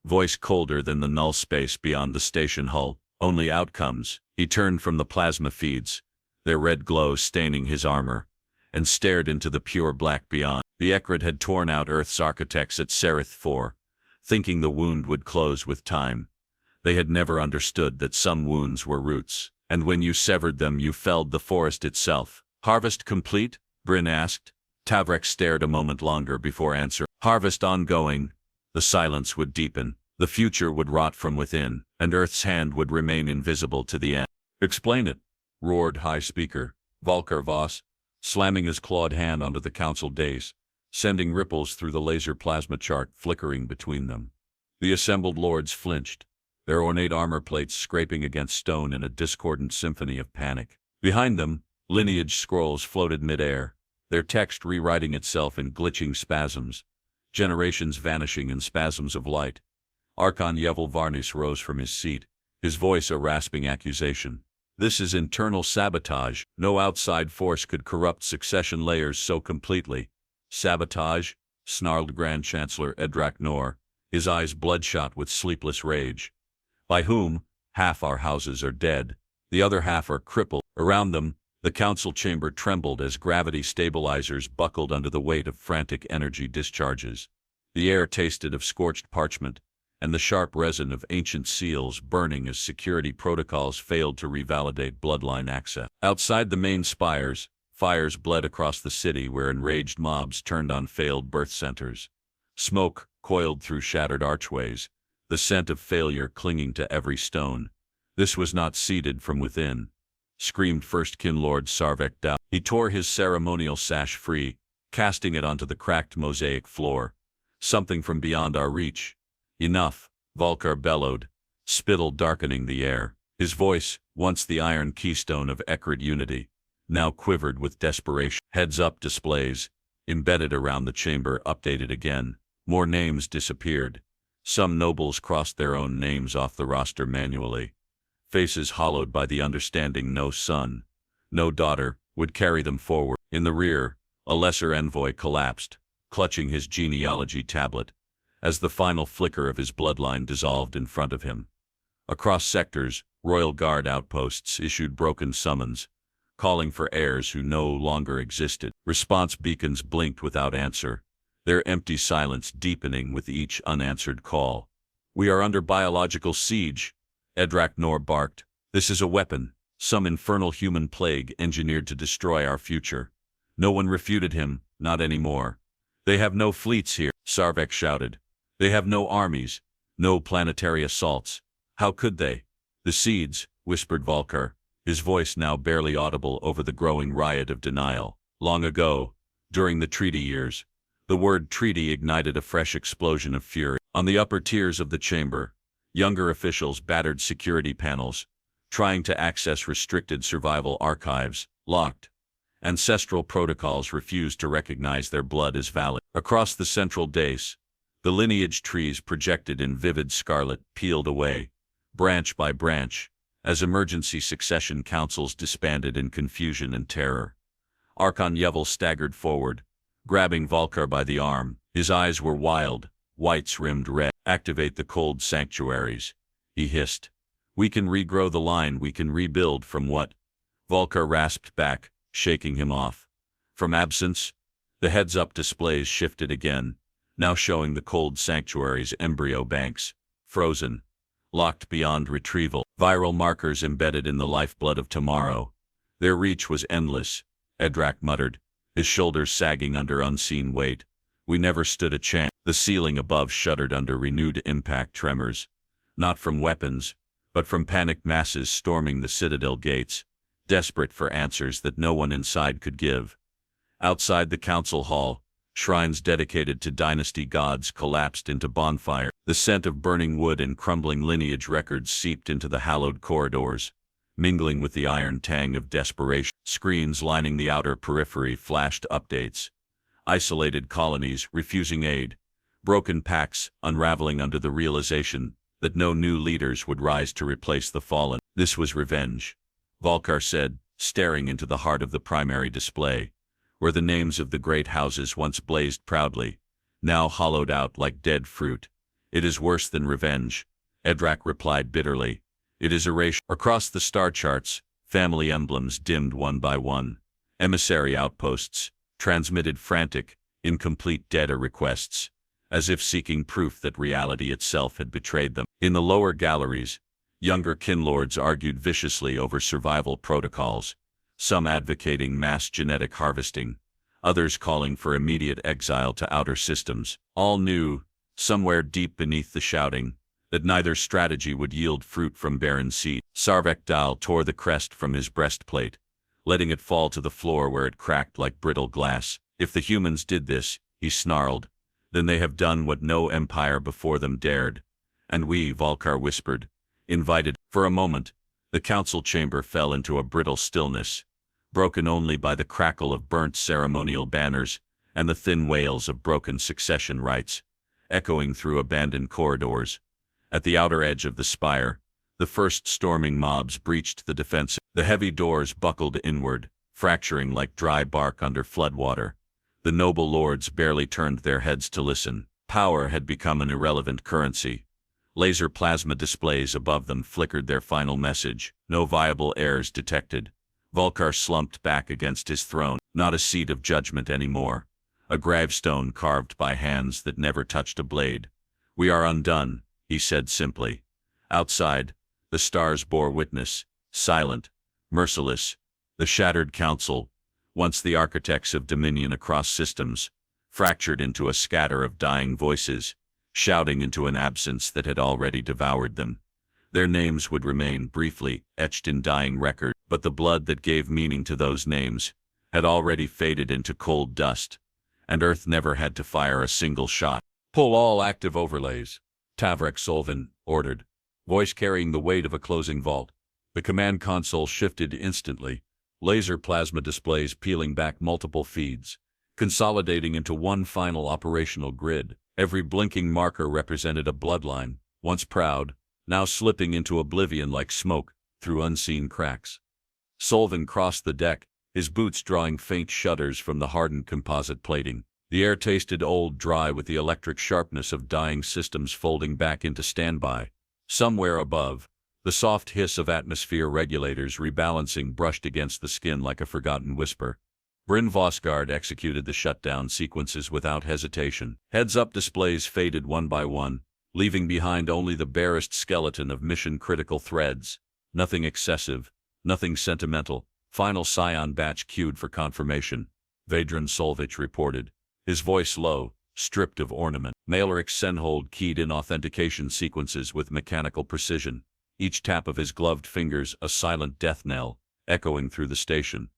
voice colder than the null space beyond the station hull. Only outcomes. He turned from the plasma feeds, their red glow staining his armor, and stared into the pure black beyond. The ERASED had torn out Earth's architects at Sereth 4, thinking the wound would close with time. They had never understood that some wounds were roots, and when you severed them you felled the forest itself. Harvest complete? Bryn asked. Tavrek stared a moment longer before answering. Harvest ongoing. The silence would deepen. The future would rot from within, and Earth's hand would remain invisible to the end. Explain it, roared High Speaker Volker Voss, slamming his clawed hand onto the council dais, sending ripples through the laser plasma chart flickering between them. The assembled lords flinched, their ornate armor plates scraping against stone in a discordant symphony of panic. Behind them, lineage scrolls floated mid-air, their text rewriting itself in glitching spasms, generations vanishing in spasms of light. Archon Yevel Varnus rose from his seat, his voice a rasping accusation. This is internal sabotage. No outside force could corrupt succession layers so completely. Sabotage? Snarled Grand Chancellor Edrak Nor, his eyes bloodshot with sleepless rage. By whom? Half our houses are dead. The other half are crippled. Around them, the council chamber trembled as gravity stabilizers buckled under the weight of frantic energy discharges. The air tasted of scorched parchment, and the sharp resin of ancient seals burning as security protocols failed to revalidate bloodline access. Outside the main spires, fires bled across the city where enraged mobs turned on failed birth centers. Smoke coiled through shattered archways, the scent of failure clinging to every stone. This was not seeded from within, screamed First-Kin Lord Sarvek Dao. He tore his ceremonial sash free, casting it onto the cracked mosaic floor. Something from beyond our reach. Enough, Volker bellowed, spittle darkening the air. His voice, once the iron keystone of Ekrid unity, now quivered with desperation. Heads-up displays, embedded around the chamber, updated again. More names disappeared. Some nobles crossed their own names off the roster manually. Faces hollowed by the understanding no son, no daughter, would carry them forward. In the rear, a lesser envoy collapsed, clutching his genealogy tablet, as the final flicker of his bloodline dissolved in front of him. Across sectors, Royal Guard outposts issued broken summons, calling for heirs who no longer existed. Response beacons blinked without answer, their empty silence deepening with each unanswered call. We are under biological siege, Edrak Nor barked. This is a weapon, some infernal human plague engineered to destroy our future. No one refuted him, not anymore. They have no fleets here, Sarvek shouted. They have no armies, no planetary assaults. How could they? The seeds, whispered Volker, his voice now barely audible over the growing riot of denial. Long ago, during the treaty years, the word treaty ignited a fresh explosion of fury. On the upper tiers of the chamber, younger officials battered security panels, trying to access restricted survival archives, locked. Ancestral protocols refused to recognize their blood as valid. Across the central dais, the lineage trees projected in vivid scarlet peeled away, branch by branch, as emergency succession councils disbanded in confusion and terror. Archon Yevel staggered forward, grabbing Volker by the arm. His eyes were wild, whites rimmed red. Activate the cold sanctuaries, he hissed. We can regrow the line. We can rebuild from what? Volker rasped back, shaking him off. From absence? The heads-up displays shifted again, now showing the cold sanctuary's embryo banks, frozen, locked beyond retrieval. Viral markers embedded in the lifeblood of tomorrow. Their reach was endless, Edrak muttered, his shoulders sagging under unseen weight. We never stood a chance. The ceiling above shuddered under renewed impact tremors, not from weapons, but from panicked masses storming the citadel gates, desperate for answers that no one inside could give. Outside the council hall, shrines dedicated to dynasty gods collapsed into bonfire. The scent of burning wood and crumbling lineage records seeped into the hallowed corridors, mingling with the iron tang of desperation. Screens lining the outer periphery flashed updates. Isolated colonies refusing aid, broken pacts unraveling under the realization that no new leaders would rise to replace the fallen. This was revenge, Volker said, staring into the heart of the primary display, where the names of the great houses once blazed proudly, now hollowed out like dead fruit. It is worse than revenge, Edrak replied bitterly. It is erasure. Across the star charts, family emblems dimmed one by one. Emissary outposts transmitted frantic, incomplete data requests, as if seeking proof that reality itself had betrayed them. In the lower galleries, younger kinlords argued viciously over survival protocols, some advocating mass genetic harvesting, others calling for immediate exile to outer systems. All knew, somewhere deep beneath the shouting, that neither strategy would yield fruit from barren seed. Sarvek Dal tore the crest from his breastplate, letting it fall to the floor where it cracked like brittle glass. If the humans did this, he snarled, then they have done what no empire before them dared. And we, Volkar whispered, invited. For a moment, the council chamber fell into a brittle stillness, broken only by the crackle of burnt ceremonial banners and the thin wails of broken succession rites, echoing through abandoned corridors. At the outer edge of the spire, the first storming mobs breached the defense. The heavy doors buckled inward, fracturing like dry bark under floodwater. The noble lords barely turned their heads to listen. Power had become an irrelevant currency. Laser plasma displays above them flickered their final message. No viable heirs detected. Volkar slumped back against his throne. Not a seat of judgment anymore. A gravestone carved by hands that never touched a blade. We are undone, he said simply. Outside, the stars bore witness, silent, merciless. The shattered council, once the architects of dominion across systems, fractured into a scatter of dying voices, shouting into an absence that had already devoured them. Their names would remain briefly etched in dying record, but the blood that gave meaning to those names had already faded into cold dust, and Earth never had to fire a single shot. Pull all active overlays, Tavrek Solvin ordered, voice carrying the weight of a closing vault. The command console shifted instantly, laser plasma displays peeling back multiple feeds, consolidating into one final operational grid. Every blinking marker represented a bloodline, once proud, now slipping into oblivion like smoke through unseen cracks. Solvin crossed the deck, his boots drawing faint shudders from the hardened composite plating. The air tasted old, dry with the electric sharpness of dying systems folding back into standby. Somewhere above, the soft hiss of atmosphere regulators rebalancing brushed against the skin like a forgotten whisper. Bryn Vosgard executed the shutdown sequences without hesitation. Heads-up displays faded one by one, leaving behind only the barest skeleton of mission-critical threads. Nothing excessive, nothing sentimental. Final Scion batch queued for confirmation, Vedran Solvich reported, his voice low, stripped of ornament. Maelric Senhold keyed in authentication sequences with mechanical precision, each tap of his gloved fingers a silent death knell, echoing through the station.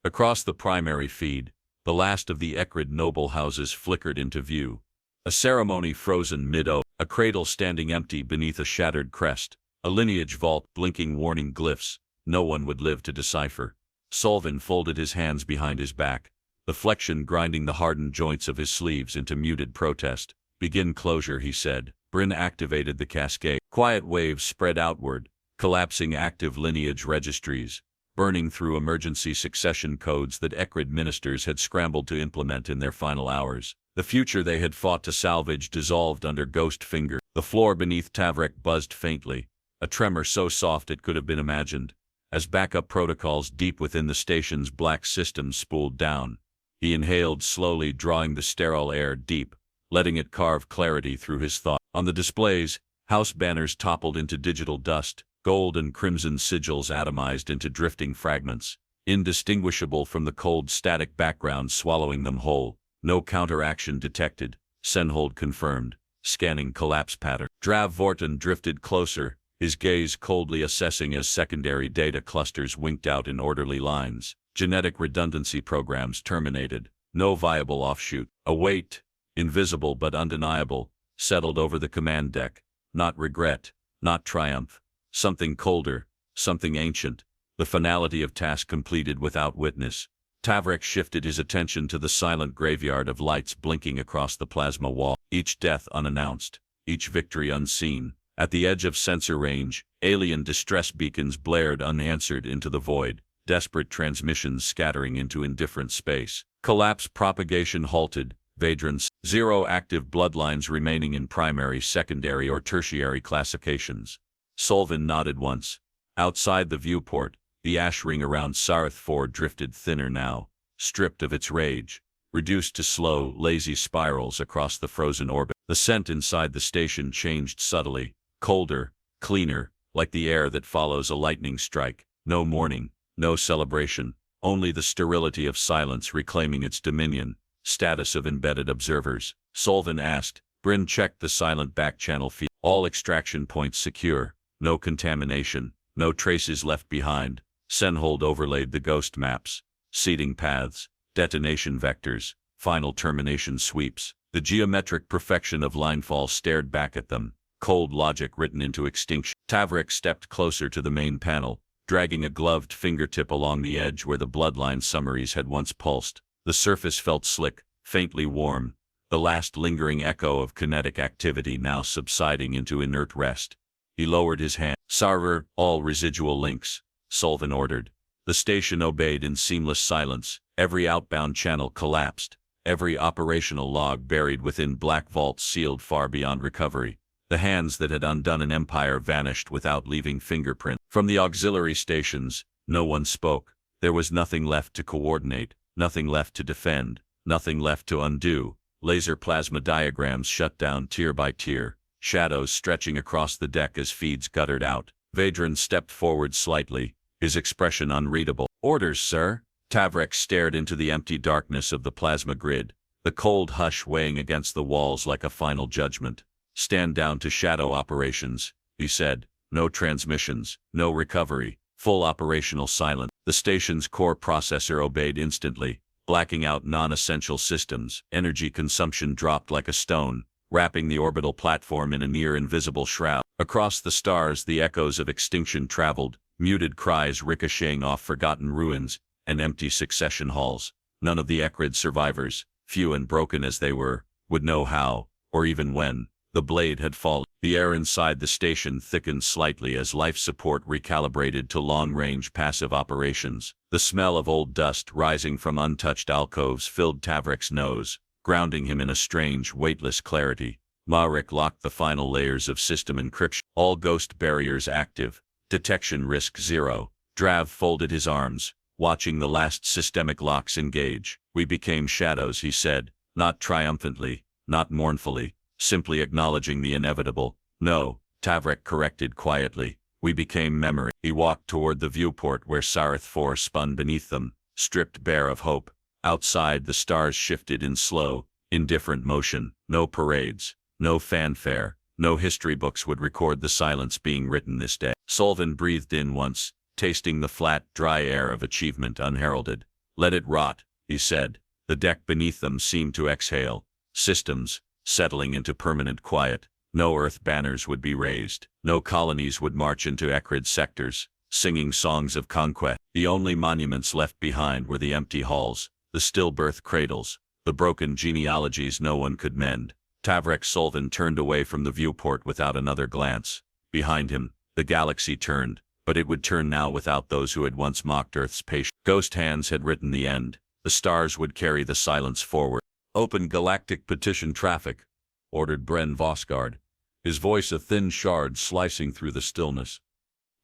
Across the primary feed, the last of the Ekrid noble houses flickered into view. A ceremony frozen mid-O, a cradle standing empty beneath a shattered crest, a lineage vault blinking warning glyphs no one would live to decipher. Solvin folded his hands behind his back, the flexion grinding the hardened joints of his sleeves into muted protest. Begin closure, he said. Bryn activated the cascade. Quiet waves spread outward, collapsing active lineage registries, burning through emergency succession codes that Ekrid ministers had scrambled to implement in their final hours. The future they had fought to salvage dissolved under ghost finger. The floor beneath Tavrek buzzed faintly, a tremor so soft it could have been imagined, as backup protocols deep within the station's black systems spooled down. He inhaled slowly, drawing the sterile air deep, letting it carve clarity through his thought. On the displays, house banners toppled into digital dust, gold and crimson sigils atomized into drifting fragments, indistinguishable from the cold static background swallowing them whole. No counteraction detected, Senhold confirmed, scanning collapse pattern. Drav Vorton drifted closer, his gaze coldly assessing as secondary data clusters winked out in orderly lines. Genetic redundancy programs terminated, no viable offshoot. A weight, invisible but undeniable, settled over the command deck. Not regret, not triumph. Something colder, something ancient. The finality of task completed without witness. Tavrek shifted his attention to the silent graveyard of lights blinking across the plasma wall. Each death unannounced, each victory unseen. At the edge of sensor range, alien distress beacons blared unanswered into the void, desperate transmissions scattering into indifferent space. Collapse propagation halted, Vedran's zero active bloodlines remaining in primary, secondary, or tertiary classifications. Solvin nodded once. Outside the viewport, the ash ring around Sarth IV drifted thinner now, stripped of its rage, reduced to slow, lazy spirals across the frozen orbit. The scent inside the station changed subtly, colder, cleaner, like the air that follows a lightning strike. No mourning, no celebration, only the sterility of silence reclaiming its dominion. Status of embedded observers. Solvin asked, Bryn checked the silent back-channel feed. All extraction points secure. No contamination. No traces left behind. Senhold overlaid the ghost maps. Seeding paths. Detonation vectors. Final termination sweeps. The geometric perfection of linefall stared back at them. Cold logic written into extinction. Tavrik stepped closer to the main panel, dragging a gloved fingertip along the edge where the bloodline summaries had once pulsed. The surface felt slick, faintly warm, the last lingering echo of kinetic activity now subsiding into inert rest. He lowered his hand. "Sarver, all residual links," Sullivan ordered. The station obeyed in seamless silence. Every outbound channel collapsed, every operational log buried within black vaults sealed far beyond recovery. The hands that had undone an empire vanished without leaving fingerprint. From the auxiliary stations, no one spoke. There was nothing left to coordinate, nothing left to defend, nothing left to undo. Laser plasma diagrams shut down tier by tier, shadows stretching across the deck as feeds guttered out. Vadran stepped forward slightly, his expression unreadable. "Orders, sir." Tavrik stared into the empty darkness of the plasma grid, the cold hush weighing against the walls like a final judgment. "Stand down to shadow operations," he said. "No transmissions, no recovery, full operational silence." The station's core processor obeyed instantly, blacking out non-essential systems. Energy consumption dropped like a stone, wrapping the orbital platform in a near-invisible shroud. Across the stars the echoes of extinction traveled, muted cries ricocheting off forgotten ruins and empty succession halls. None of the Ekrid survivors, few and broken as they were, would know how, or even when, the blade had fallen. The air inside the station thickened slightly as life support recalibrated to long-range passive operations. The smell of old dust rising from untouched alcoves filled Tavrik's nose, grounding him in a strange, weightless clarity. Marek locked the final layers of system encryption. All ghost barriers active. Detection risk 0. Drav folded his arms, watching the last systemic locks engage. "We became shadows," he said, not triumphantly, not mournfully, simply acknowledging the inevitable. "No," Tavrik corrected quietly. "We became memory." He walked toward the viewport where Sarith IV spun beneath them, stripped bare of hope. Outside the stars shifted in slow, indifferent motion. No parades, no fanfare, no history books would record the silence being written this day. Sullivan breathed in once, tasting the flat, dry air of achievement unheralded. "Let it rot," he said. The deck beneath them seemed to exhale. Systems, settling into permanent quiet. No Earth banners would be raised. No colonies would march into Ekrid sectors, singing songs of conquest. The only monuments left behind were the empty halls, the stillbirth cradles, the broken genealogies no one could mend. Tavrik Sullivan turned away from the viewport without another glance. Behind him, the galaxy turned, but it would turn now without those who had once mocked Earth's patience. Ghost hands had written the end. The stars would carry the silence forward. "Open galactic petition traffic," ordered Bren Vosgard, his voice a thin shard slicing through the stillness.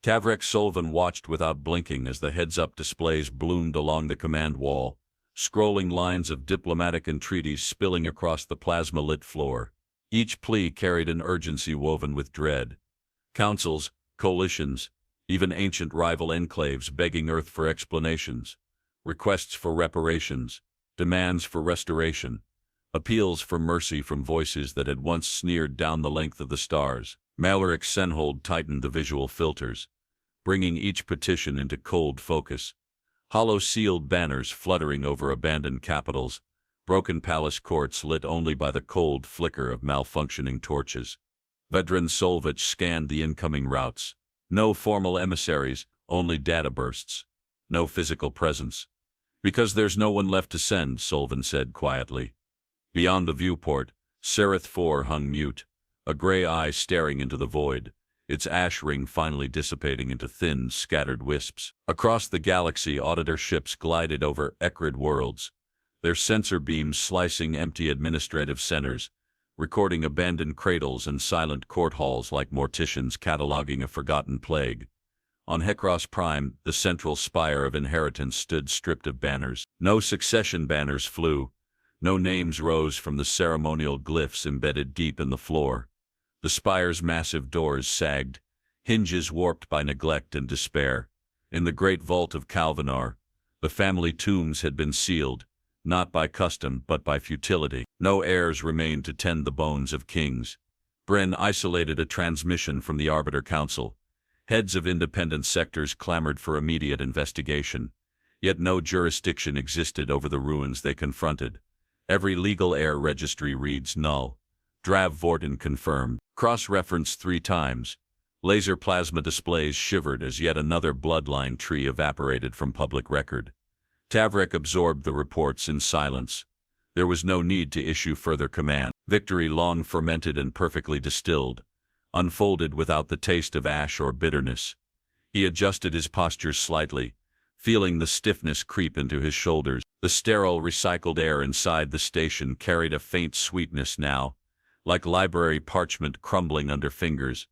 Tavrik Sullivan watched without blinking as the heads-up displays bloomed along the command wall, scrolling lines of diplomatic entreaties spilling across the plasma-lit floor. Each plea carried an urgency woven with dread. Councils, coalitions, even ancient rival enclaves begging Earth for explanations, requests for reparations, demands for restoration, appeals for mercy from voices that had once sneered down the length of the stars. Malaric Senhold tightened the visual filters, bringing each petition into cold focus. Hollow sealed banners fluttering over abandoned capitals, broken palace courts lit only by the cold flicker of malfunctioning torches. Vedran Solvich scanned the incoming routes. No formal emissaries, only data bursts. No physical presence. "Because there's no one left to send," Sullivan said quietly. Beyond the viewport, Sarith IV hung mute, a gray eye staring into the void, its ash ring finally dissipating into thin, scattered wisps. Across the galaxy, auditor ships glided over Ekrid worlds, their sensor beams slicing empty administrative centers, recording abandoned cradles and silent court halls like morticians cataloging a forgotten plague. On Hekros Prime, the central spire of inheritance stood stripped of banners. No succession banners flew. No names rose from the ceremonial glyphs embedded deep in the floor. The spire's massive doors sagged, hinges warped by neglect and despair. In the great vault of Calvinar, the family tombs had been sealed, not by custom but by futility. No heirs remained to tend the bones of kings. Bryn isolated a transmission from the Arbiter Council. Heads of independent sectors clamored for immediate investigation, yet no jurisdiction existed over the ruins they confronted. Every legal heir registry reads null. Drav Vorten confirmed. Cross-referenced 3 times. Laser plasma displays shivered as yet another bloodline tree evaporated from public record. Tavrek absorbed the reports in silence. There was no need to issue further command. Victory, long fermented and perfectly distilled, unfolded without the taste of ash or bitterness. He adjusted his posture slightly, feeling the stiffness creep into his shoulders. The sterile, recycled air inside the station carried a faint sweetness now, like library parchment crumbling under fingers.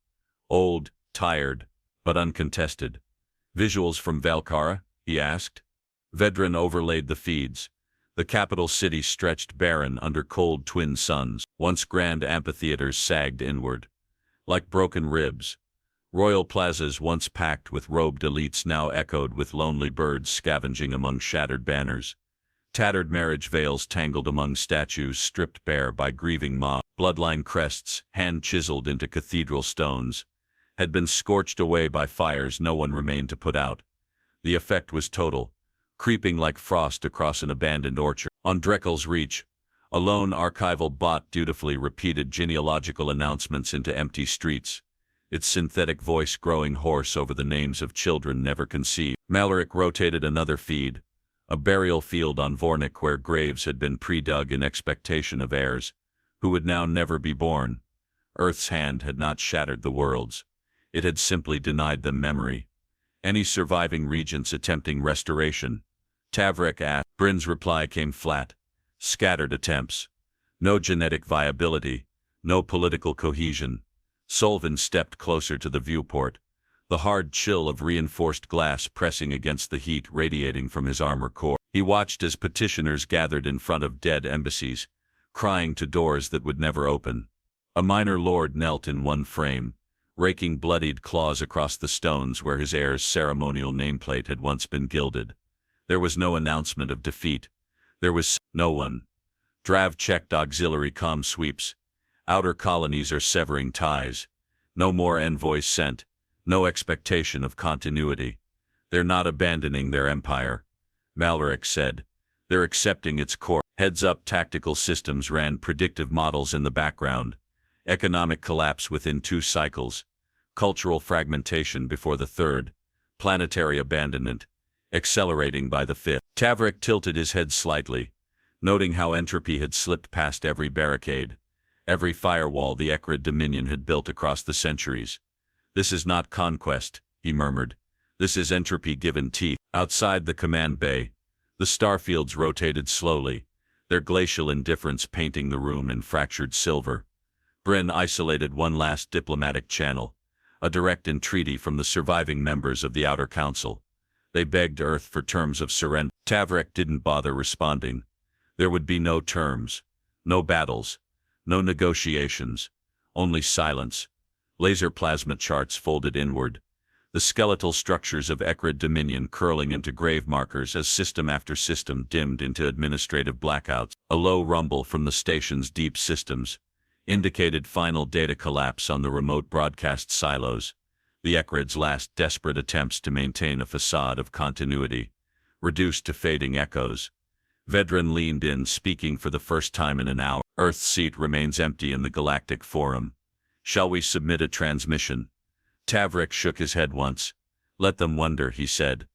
Old, tired, but uncontested. Visuals from Valkara? He asked. Vedran overlaid the feeds. The capital city stretched barren under cold twin suns. Once grand amphitheaters sagged inward, like broken ribs. Royal plazas once packed with robed elites now echoed with lonely birds scavenging among shattered banners. Tattered marriage veils tangled among statues stripped bare by grieving mobs. Bloodline crests, hand-chiseled into cathedral stones, had been scorched away by fires no one remained to put out. The effect was total, creeping like frost across an abandoned orchard. On Dreckel's Reach, a lone archival bot dutifully repeated genealogical announcements into empty streets, its synthetic voice growing hoarse over the names of children never conceived. Malaric rotated another feed, a burial field on Vornik where graves had been pre-dug in expectation of heirs, who would now never be born. Earth's hand had not shattered the worlds. It had simply denied them memory. Any surviving regents attempting restoration? Tavrek asked. Bryn's reply came flat. Scattered attempts. No genetic viability. No political cohesion. Solvin stepped closer to the viewport, the hard chill of reinforced glass pressing against the heat radiating from his armor core. He watched as petitioners gathered in front of dead embassies, crying to doors that would never open. A minor lord knelt in one frame, raking bloodied claws across the stones where his heir's ceremonial nameplate had once been gilded. There was no announcement of defeat. There was no one. Drav checked auxiliary comm sweeps. Outer colonies are severing ties. No more envoys sent. No expectation of continuity. They're not abandoning their empire, Malaric said. They're accepting its core. Heads-up tactical systems ran predictive models in the background. Economic collapse within 2 cycles. Cultural fragmentation before the 3rd. Planetary abandonment, accelerating by the 5th. Tavrek tilted his head slightly, noting how entropy had slipped past every barricade, every firewall the Ekrid Dominion had built across the centuries. This is not conquest, he murmured. This is entropy given teeth. Outside the command bay, the starfields rotated slowly, their glacial indifference painting the room in fractured silver. Bryn isolated one last diplomatic channel, a direct entreaty from the surviving members of the Outer Council. They begged Earth for terms of surrender. Tavrek didn't bother responding. There would be no terms, no battles, no negotiations, only silence. Laser plasma charts folded inward, the skeletal structures of Ekrid Dominion curling into grave markers as system after system dimmed into administrative blackouts. A low rumble from the station's deep systems indicated final data collapse on the remote broadcast silos, the Ekrid's last desperate attempts to maintain a facade of continuity, reduced to fading echoes. Vedran leaned in, speaking for the first time in an hour. Earth's seat remains empty in the Galactic Forum. Shall we submit a transmission? Tavrek shook his head once. Let them wonder, he said.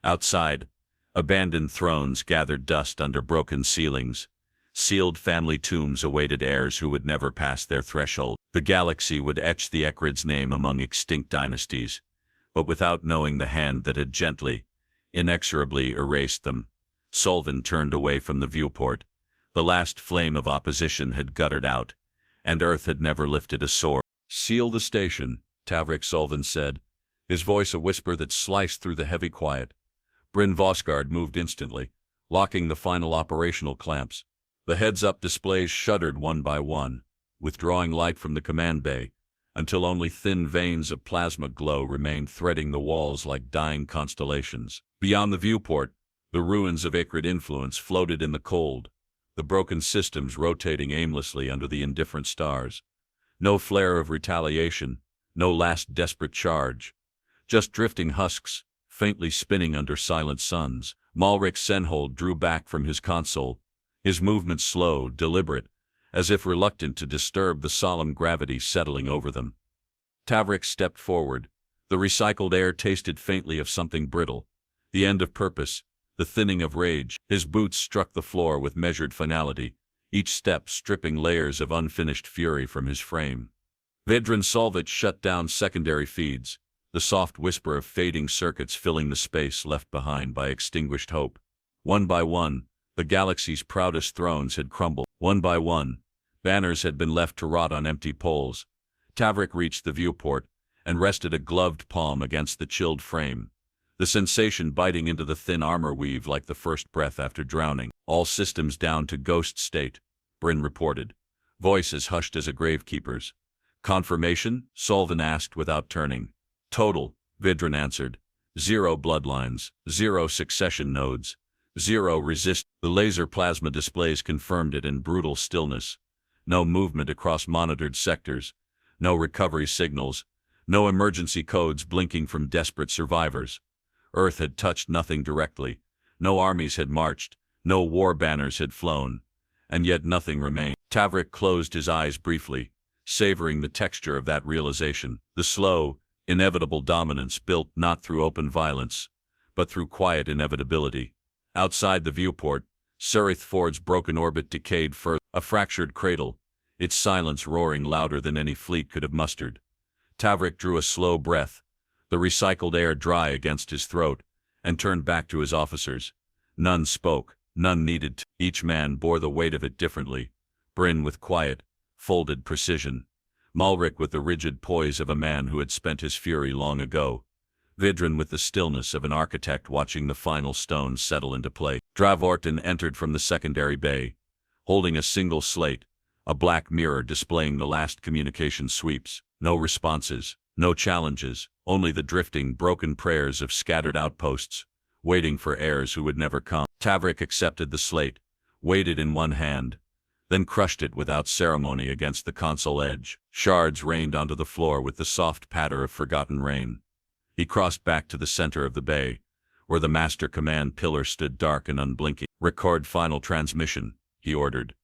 Outside, abandoned thrones gathered dust under broken ceilings. Sealed family tombs awaited heirs who would never pass their threshold. The galaxy would etch the Ekrid's name among extinct dynasties, but without knowing the hand that had gently, inexorably erased them. Solvin turned away from the viewport. The last flame of opposition had guttered out, and Earth had never lifted a sword. Seal the station, Tavrek Solvin said, his voice a whisper that sliced through the heavy quiet. Bryn Vosgard moved instantly, locking the final operational clamps. The heads-up displays shuddered one by one, withdrawing light from the command bay, until only thin veins of plasma glow remained threading the walls like dying constellations. Beyond the viewport, The ruins of acrid influence floated in the cold, the broken systems rotating aimlessly under the indifferent stars. No flare of retaliation, no last desperate charge. Just drifting husks, faintly spinning under silent suns. Malrik Senhold drew back from his console, his movements slow, deliberate, as if reluctant to disturb the solemn gravity settling over them. Tavrik stepped forward. The recycled air tasted faintly of something brittle, the end of purpose, the thinning of rage. His boots struck the floor with measured finality, each step stripping layers of unfinished fury from his frame. Vedran Solvich shut down secondary feeds, the soft whisper of fading circuits filling the space left behind by extinguished hope. One by one, the galaxy's proudest thrones had crumbled. One by one, banners had been left to rot on empty poles. Tavrik reached the viewport and rested a gloved palm against the chilled frame, the sensation biting into the thin armor weave like the first breath after drowning. All systems down to ghost state, Bryn reported, voice as hushed as a gravekeeper's. Confirmation? Solvin asked without turning. Total, Vedran answered. 0 bloodlines, 0 succession nodes, 0 resist. The laser plasma displays confirmed it in brutal stillness. No movement across monitored sectors, no recovery signals, no emergency codes blinking from desperate survivors. Earth had touched nothing directly. No armies had marched, no war banners had flown, and yet nothing remained. Tavrik closed his eyes briefly, savoring the texture of that realization. The slow, inevitable dominance built not through open violence, but through quiet inevitability. Outside the viewport, Serith Ford's broken orbit decayed further, a fractured cradle, its silence roaring louder than any fleet could have mustered. Tavrik drew a slow breath, the recycled air dry against his throat, and turned back to his officers. None spoke, none needed to. Each man bore the weight of it differently. Bryn with quiet, folded precision. Malrik with the rigid poise of a man who had spent his fury long ago. Vedran with the stillness of an architect watching the final stones settle into place. Dravortin entered from the secondary bay, holding a single slate, a black mirror displaying the last communication sweeps. No responses, no challenges, only the drifting, broken prayers of scattered outposts, waiting for heirs who would never come. Tavrik accepted the slate, weighed it in one hand, then crushed it without ceremony against the console edge. Shards rained onto the floor with the soft patter of forgotten rain. He crossed back to the center of the bay, where the master command pillar stood dark and unblinking. Record final transmission, he ordered.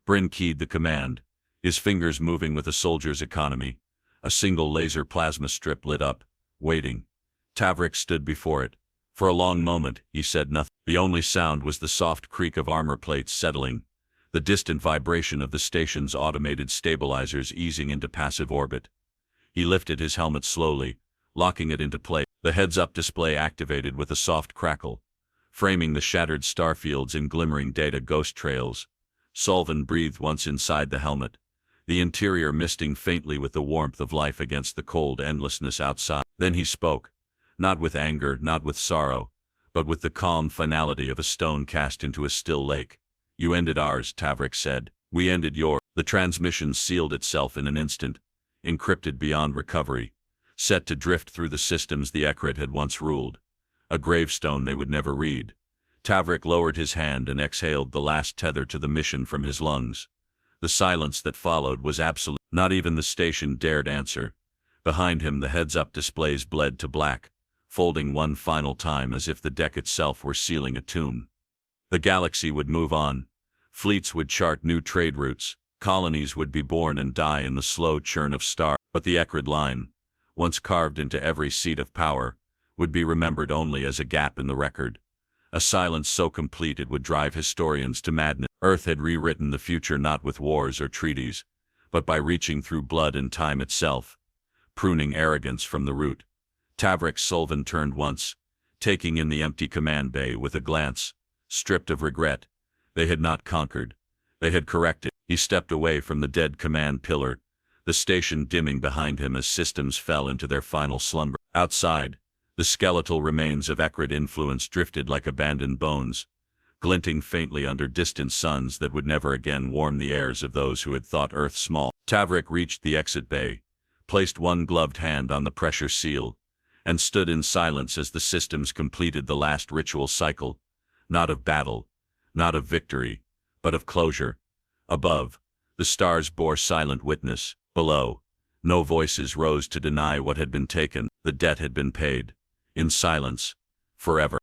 Bryn keyed the command, his fingers moving with a soldier's economy. A single laser plasma strip lit up, waiting. Tavrik stood before it. For a long moment, he said nothing. The only sound was the soft creak of armor plates settling, the distant vibration of the station's automated stabilizers easing into passive orbit. He lifted his helmet slowly, locking it into place. The heads-up display activated with a soft crackle, framing the shattered starfields in glimmering data ghost trails. Solvin breathed once inside the helmet, the interior misting faintly with the warmth of life against the cold endlessness outside. Then he spoke, not with anger, not with sorrow, but with the calm finality of a stone cast into a still lake. You ended ours, Tavrik said. We ended yours. The transmission sealed itself in an instant, encrypted beyond recovery, set to drift through the systems the Ekrit had once ruled, a gravestone they would never read. Tavrik lowered his hand and exhaled the last tether to the mission from his lungs. The silence that followed was absolute. Not even the station dared answer. Behind him the heads-up displays bled to black, folding one final time as if the deck itself were sealing a tomb. The galaxy would move on. Fleets would chart new trade routes. Colonies would be born and die in the slow churn of stars. But the Ekrid line, once carved into every seat of power, would be remembered only as a gap in the record. A silence so complete it would drive historians to madness. Earth had rewritten the future not with wars or treaties, but by reaching through blood and time itself, pruning arrogance from the root. Tavrik Solvin turned once, taking in the empty command bay with a glance, stripped of regret. They had not conquered. They had corrected. He stepped away from the dead command pillar, the station dimming behind him as systems fell into their final slumber. Outside, the skeletal remains of Ekrid influence drifted like abandoned bones, glinting faintly under distant suns that would never again warm the airs of those who had thought Earth small. Tavrik reached the exit bay, placed one gloved hand on the pressure seal, and stood in silence as the systems completed the last ritual cycle. not of battle, not of victory, but of closure. Above, the stars bore silent witness. Below, no voices rose to deny what had been taken. The debt had been paid. In silence, forever.